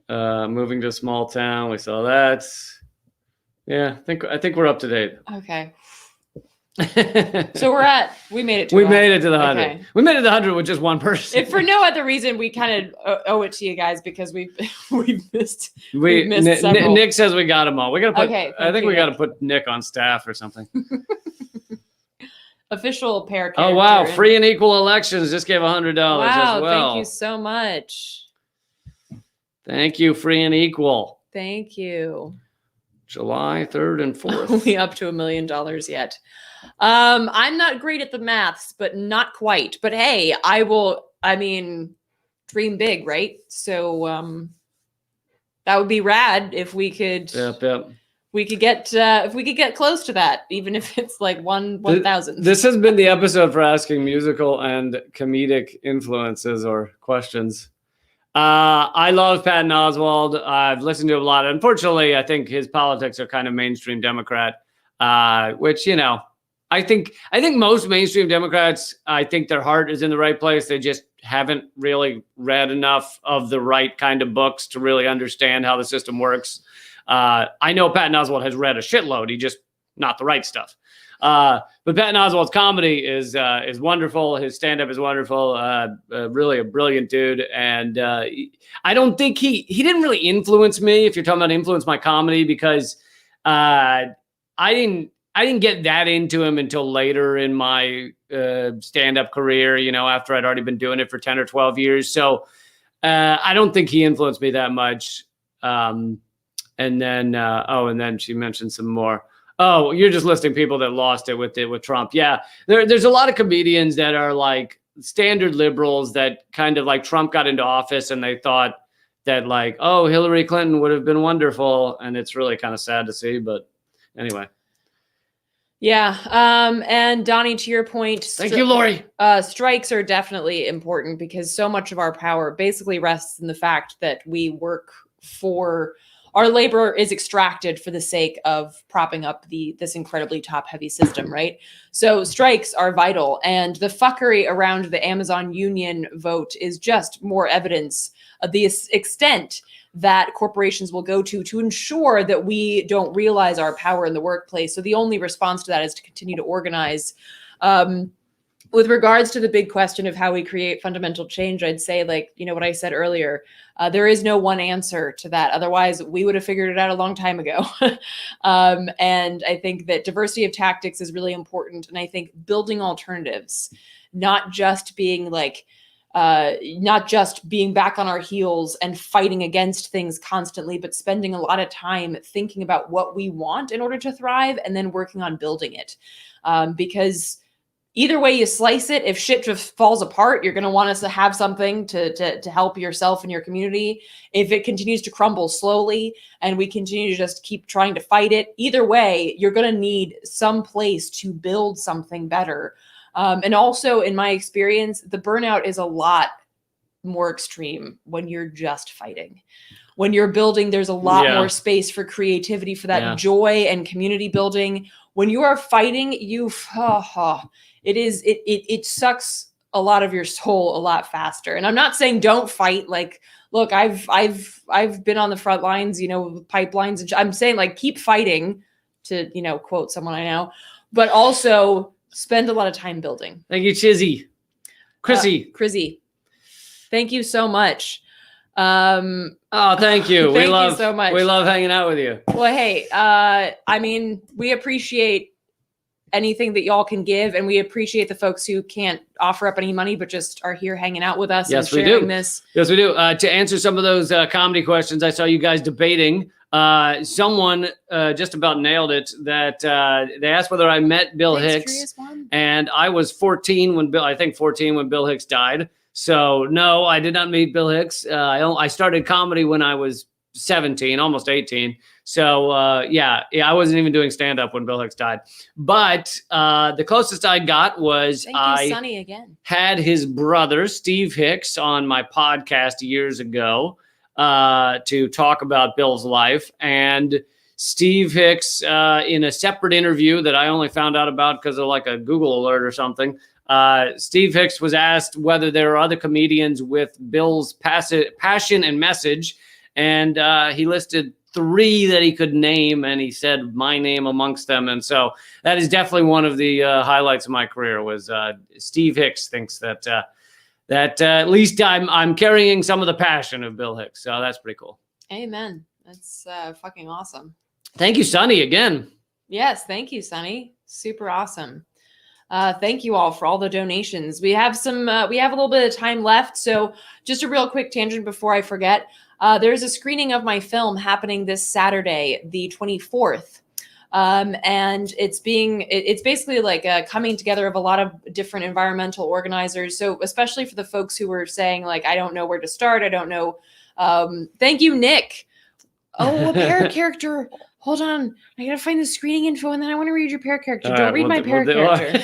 Moving to a small town, we saw that. Yeah, I think we're up to date. Okay. So we made it to 100. We made it to the 100. Okay. We made it to the 100 with just one person. If for no other reason, we kind of owe it to you guys because we missed several. Nick says we got them all. We got to put. Okay, I think we got to put Nick on staff or something. Official pair. Oh wow! Free and equal elections just gave $100 as well. Thank you so much. Thank you, free and equal. Thank you. July 3rd and 4th. Only up to $1 million yet. I'm not great at the maths, but not quite. But hey, dream big, right? So that would be rad if we could. Yep. We could get close to that, even if it's like 1,000. This has been the episode for asking musical and comedic influences or questions. I love Patton Oswalt. I've listened to him a lot. Unfortunately, I think his politics are kind of mainstream Democrat, which, I think most mainstream Democrats, I think their heart is in the right place. They just haven't really read enough of the right kind of books to really understand how the system works. I know Patton Oswalt has read a shitload. He just not the right stuff. But Patton Oswalt's comedy is wonderful. His stand-up is wonderful. Really a brilliant dude. And I don't think he didn't really influence me, if you're talking about influence my comedy, because I didn't get that into him until later in my stand-up career, after I'd already been doing it for 10 or 12 years. So I don't think he influenced me that much. And then she mentioned some more. Oh, you're just listing people that lost it with Trump. Yeah, there's a lot of comedians that are like standard liberals that kind of like Trump got into office and they thought that like, oh, Hillary Clinton would have been wonderful. And it's really kind of sad to see. But anyway. Yeah. And Donnie, to your point. Thank you, Lori. Strikes are definitely important because so much of our power basically rests in the fact that we work for our labor is extracted for the sake of propping up this incredibly top-heavy system, right? So strikes are vital, and the fuckery around the Amazon union vote is just more evidence of the extent that corporations will go to ensure that we don't realize our power in the workplace. So the only response to that is to continue to organize. with regards to the big question of how we create fundamental change, I'd say, like, what I said earlier, there is no one answer to that. Otherwise, we would have figured it out a long time ago. And I think that diversity of tactics is really important. And I think building alternatives, not just being back on our heels and fighting against things constantly, but spending a lot of time thinking about what we want in order to thrive and then working on building it. Because either way you slice it, if shit just falls apart, you're going to want us to have something to help yourself and your community. If it continues to crumble slowly and we continue to just keep trying to fight it, either way, you're going to need some place to build something better. And also, in my experience, the burnout is a lot more extreme when you're just fighting. When you're building, there's a lot more space for creativity, for that joy and community building. When you are fighting, it sucks a lot of your soul a lot faster. And I'm not saying don't fight. Like, look, I've been on the front lines, with pipelines. And I'm saying, like, keep fighting, to quote someone I know, but also spend a lot of time building. Thank you, Chizzy. Chrissy. Thank you so much. Thank you. Thank you so much. We love hanging out with you. Well, hey, we appreciate anything that y'all can give, and we appreciate the folks who can't offer up any money but just are here hanging out with us and sharing this. Yes, we do. To answer some of those comedy questions, I saw you guys debating. Someone just about nailed it. That they asked whether I met Bill Hicks, and I was 14 when Bill Hicks died. So no, I did not meet Bill Hicks. I started comedy when I was 17, almost 18. So I wasn't even doing stand-up when Bill Hicks died. But the closest I got was Sonny again. Had his brother, Steve Hicks, on my podcast years ago to talk about Bill's life. And Steve Hicks, in a separate interview that I only found out about because of like a Google alert or something, Steve Hicks was asked whether there are other comedians with Bill's passion and message. And he listed 3 that he could name, and he said my name amongst them. And so that is definitely one of the highlights of my career was Steve Hicks thinks that at least I'm carrying some of the passion of Bill Hicks. So that's pretty cool. Amen. That's fucking awesome. Thank you, Sonny, again. Yes, thank you, Sonny. Super awesome. Thank you all for all the donations. We have a little bit of time left. So just a real quick tangent before I forget. There's a screening of my film happening this Saturday, the 24th. And it's basically like a coming together of a lot of different environmental organizers. So especially for the folks who were saying, like, I don't know where to start. I don't know. Thank you, Nick. Oh, a para-character. Hold on. I got to find the screening info, and then I want to read your para-character. Don't read my para-character.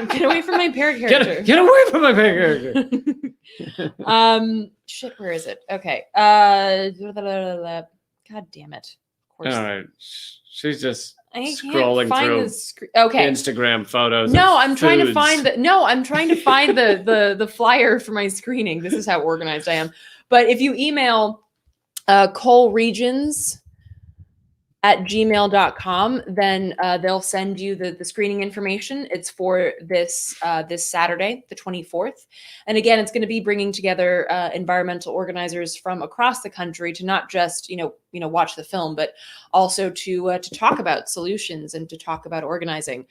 Get away from my para-character. Get away from my para-character. Shit, where is it? Okay. God damn it. Of course. All right. She's just scrolling through Instagram photos. No, I'm trying to find the flyer for my screening. This is how organized I am. But if you email coleregions@gmail.com, then they'll send you the screening information. It's for this Saturday, the 24th. And again, it's going to be bringing together environmental organizers from across the country to not just, watch the film, but also to talk about solutions and to talk about organizing.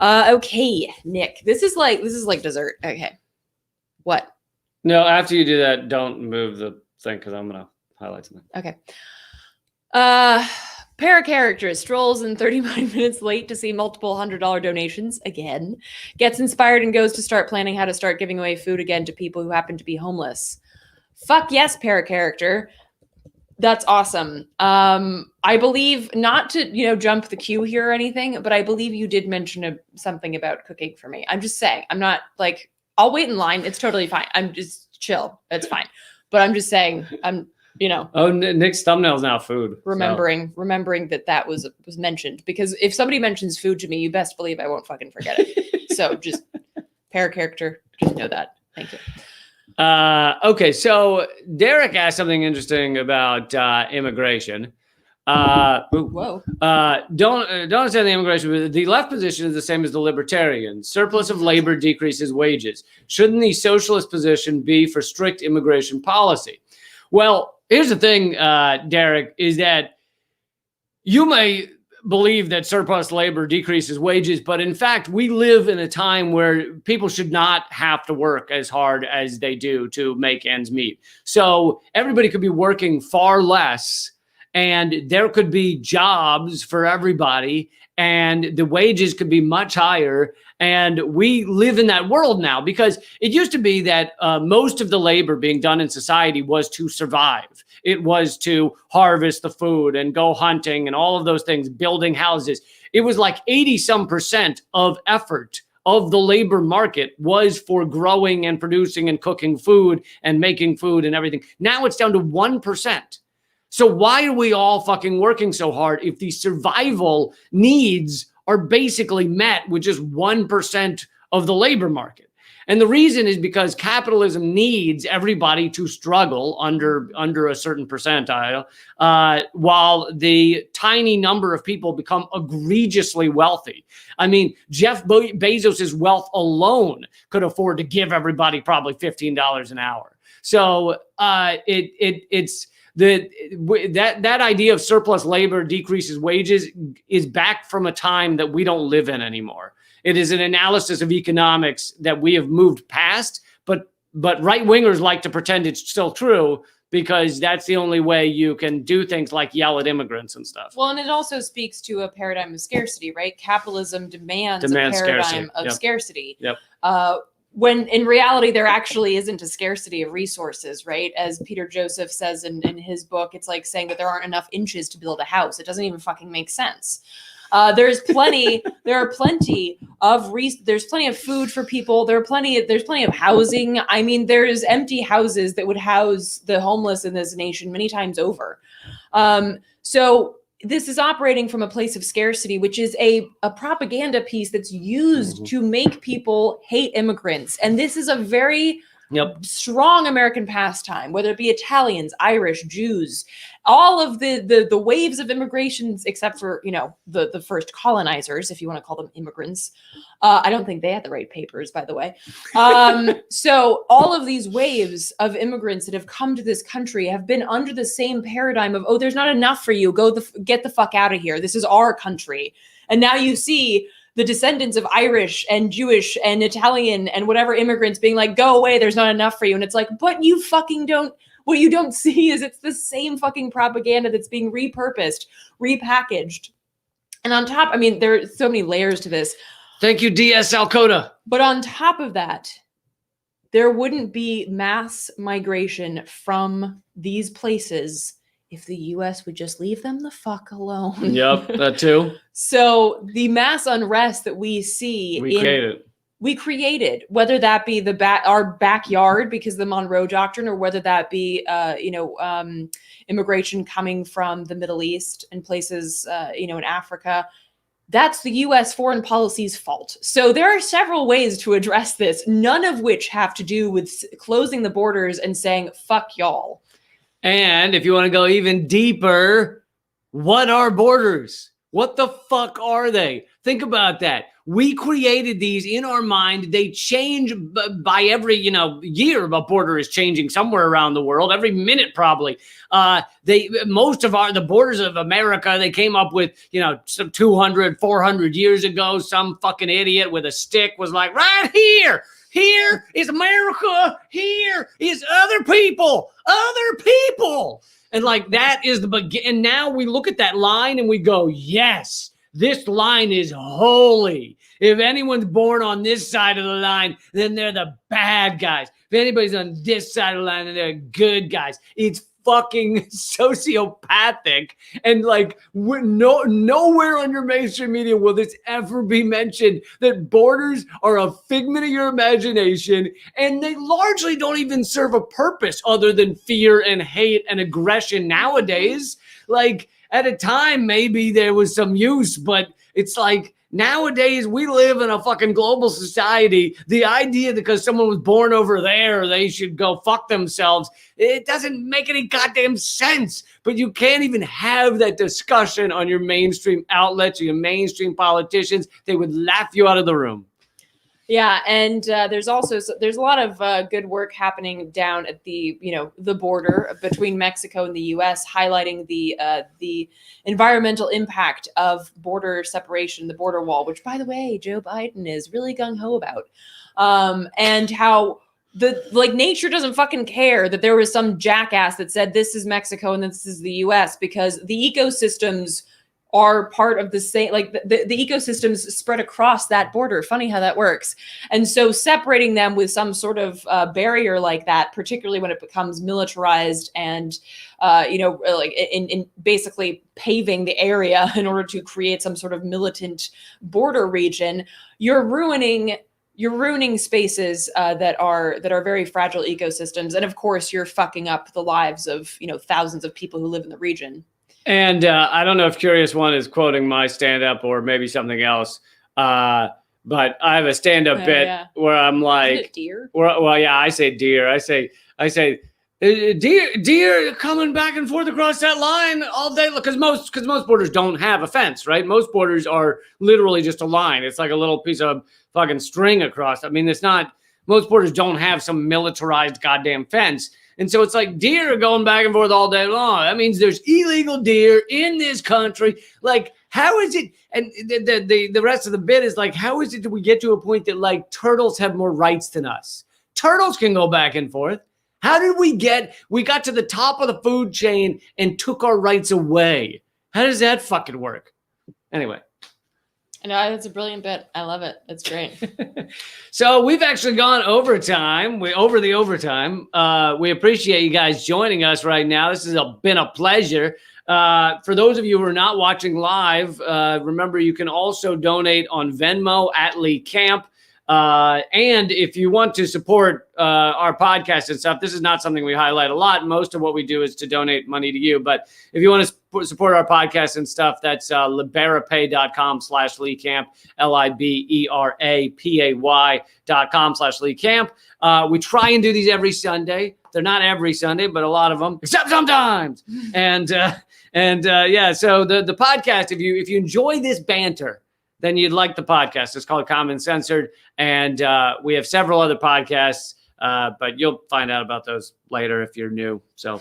Okay, Nick, this is like dessert. Okay. What? No, after you do that, don't move the thing because I'm going to highlight something. Okay. Para-character strolls in 39 minutes late to see multiple $100 donations again. Gets inspired and goes to start planning how to start giving away food again to people who happen to be homeless. Fuck yes, para-character. That's awesome. I believe, not to jump the queue here or anything, but I believe you did mention something about cooking for me. I'm just saying, I'm not like, I'll wait in line. It's totally fine. I'm just chill. It's fine. But I'm just saying, Oh, Nick's thumbnail is now food. Remembering that was mentioned, because if somebody mentions food to me, you best believe I won't fucking forget it. So just para-character, just know that. Thank you. Okay, so Derek asked something interesting about immigration. Whoa. Don't understand the immigration, but the left position is the same as the libertarian. Surplus of labor decreases wages. Shouldn't the socialist position be for strict immigration policy? Well, here's the thing, Derek, is that you may believe that surplus labor decreases wages, but in fact, we live in a time where people should not have to work as hard as they do to make ends meet. So everybody could be working far less, and there could be jobs for everybody, and the wages could be much higher. And we live in that world now, because it used to be that most of the labor being done in society was to survive. It was to harvest the food and go hunting and all of those things, building houses. It was like 80% of effort of the labor market was for growing and producing and cooking food and making food and everything. Now it's down to 1%. So why are we all fucking working so hard if the survival needs are basically met with just 1% of the labor market? And the reason is because capitalism needs everybody to struggle under a certain percentile, while the tiny number of people become egregiously wealthy. I mean, Jeff Bezos's wealth alone could afford to give everybody probably $15 an hour. So it's that idea of surplus labor decreases wages is back from a time that we don't live in anymore. It is an analysis of economics that we have moved past, but right-wingers like to pretend it's still true, because that's the only way you can do things like yell at immigrants and stuff. Well, and it also speaks to a paradigm of scarcity, right? Capitalism demands a paradigm of scarcity. Yep. When in reality, there actually isn't a scarcity of resources, right? As Peter Joseph says in his book, it's like saying that there aren't enough inches to build a house. It doesn't even fucking make sense. There's plenty of food for people. There's plenty of housing. I mean, there's empty houses that would house the homeless in this nation many times over. So this is operating from a place of scarcity, which is a propaganda piece that's used to make people hate immigrants. And this is a very strong American pastime, whether it be Italians, Irish, Jews, all of the waves of immigrations, except for, the first colonizers, if you want to call them immigrants. I don't think they had the right papers, by the way. So all of these waves of immigrants that have come to this country have been under the same paradigm of, oh, there's not enough for you. Get the fuck out of here. This is our country. And now you see the descendants of Irish and Jewish and Italian and whatever immigrants being like, go away, there's not enough for you. And it's like, but you fucking don't. What you don't see is it's the same fucking propaganda that's being repurposed, repackaged. And on top, I mean, there are so many layers to this. Thank you, DS Alcoda. But on top of that, there wouldn't be mass migration from these places if the US would just leave them the fuck alone. Yep, that too. So the mass unrest that we see, we created, whether that be our backyard because of the Monroe Doctrine, or whether that be immigration coming from the Middle East and places in Africa. That's the U.S. foreign policy's fault. So there are several ways to address this, none of which have to do with closing the borders and saying fuck y'all. And if you want to go even deeper, what are borders? What the fuck are they? Think about that. We created these in our mind. They change by every, year. A border is changing somewhere around the world, every minute probably. The borders of America, they came up with, some 200, 400 years ago. Some fucking idiot with a stick was like, right here. Here is America. Here is other people. And like that is the beginning. And now we look at that line and we go, yes, this line is holy. If anyone's born on this side of the line, then they're the bad guys. If anybody's on this side of the line, then they're good guys. It's fucking sociopathic, and like nowhere on your mainstream media will this ever be mentioned that borders are a figment of your imagination, and they largely don't even serve a purpose other than fear and hate and aggression nowadays. Like at a time maybe there was some use, but it's like Nowadays, we live in a fucking global society. The idea that because someone was born over there, they should go fuck themselves, it doesn't make any goddamn sense. But you can't even have that discussion on your mainstream outlets or your mainstream politicians. They would laugh you out of the room. Yeah, and there's a lot of good work happening down at the the border between Mexico and the U.S., highlighting the environmental impact of border separation, the border wall, which, by the way, Joe Biden is really gung ho about, and how nature doesn't fucking care that there was some jackass that said this is Mexico and this is the U.S. because the ecosystems are part of the same, like the ecosystems spread across that border. Funny how that works. And so separating them with some sort of barrier like that, particularly when it becomes militarized and, like in basically paving the area in order to create some sort of militant border region, you're ruining spaces that are very fragile ecosystems. And of course, you're fucking up the lives of, thousands of people who live in the region. And I don't know if Curious One is quoting my stand-up or maybe something else, but I have a stand-up bit where I'm like, isn't it deer? Well, yeah, I say deer. I say deer coming back and forth across that line all day because most borders don't have a fence, right? Most borders are literally just a line. It's like a little piece of fucking string across. I mean, most borders don't have some militarized goddamn fence. And so it's like deer are going back and forth all day long. That means there's illegal deer in this country. Like, how is it? And the rest of the bit is like, how is it that we get to a point that like turtles have more rights than us? Turtles can go back and forth. How did we got to the top of the food chain and took our rights away? How does that fucking work? Anyway. I know, that's a brilliant bit. I love it. It's great. So we've actually gone overtime. Over the overtime. We appreciate you guys joining us right now. This has been a pleasure. For those of you who are not watching live, remember you can also donate on Venmo at Lee Camp. And if you want to support our podcast and stuff, this is not something we highlight a lot. Most of what we do is to donate money to you. But if you want to support our podcast and stuff, that's liberapay.com/Lee Camp, liberapay.com/Lee Camp. We try and do these every Sunday. They're not every Sunday, but a lot of them, except sometimes. And so the podcast, if you enjoy this banter, then you'd like the podcast. It's called Common Censored. And we have several other podcasts, but you'll find out about those later if you're new. So,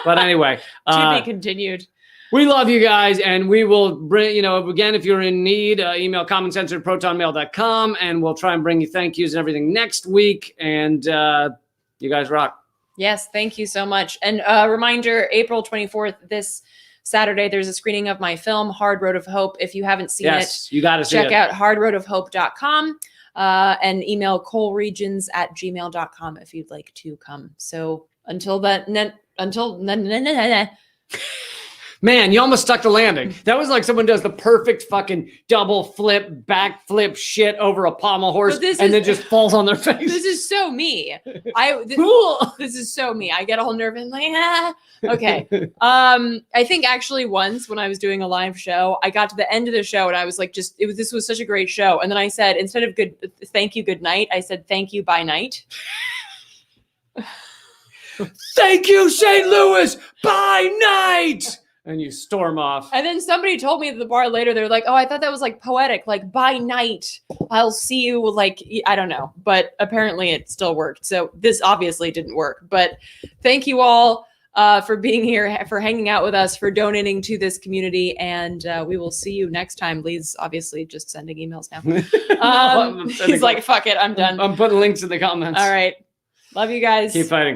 but anyway. To be continued. We love you guys, and we will bring, again, if you're in need, email commoncensored@protonmail.com, and we'll try and bring you thank yous and everything next week. And you guys rock. Yes, thank you so much. And reminder, April 24th, this Saturday, there's a screening of my film, Hard Road of Hope. If you haven't seen it, you got to check out hardroadofhope.com and email coleregions@gmail.com if you'd like to come. So until Man, you almost stuck the landing. That was like someone does the perfect fucking double flip, back flip shit over a pommel horse and then just falls on their face. This is so me. This is so me. I get all nervous and like, Okay. I think actually once when I was doing a live show, I got to the end of the show and I was like, this was such a great show. And then I said, instead of thank you, good night, I said, thank you, bye night. Thank you, St. Louis, bye night. And you storm off. And then somebody told me at the bar later, they're like, oh, I thought that was like poetic, like by night, I'll see you, like, I don't know. But apparently it still worked. So this obviously didn't work. But thank you all for being here, for hanging out with us, for donating to this community. And we will see you next time. Lee's obviously just sending emails now. He's like, fuck it, I'm done. I'm putting links in the comments. All right. Love you guys. Keep fighting.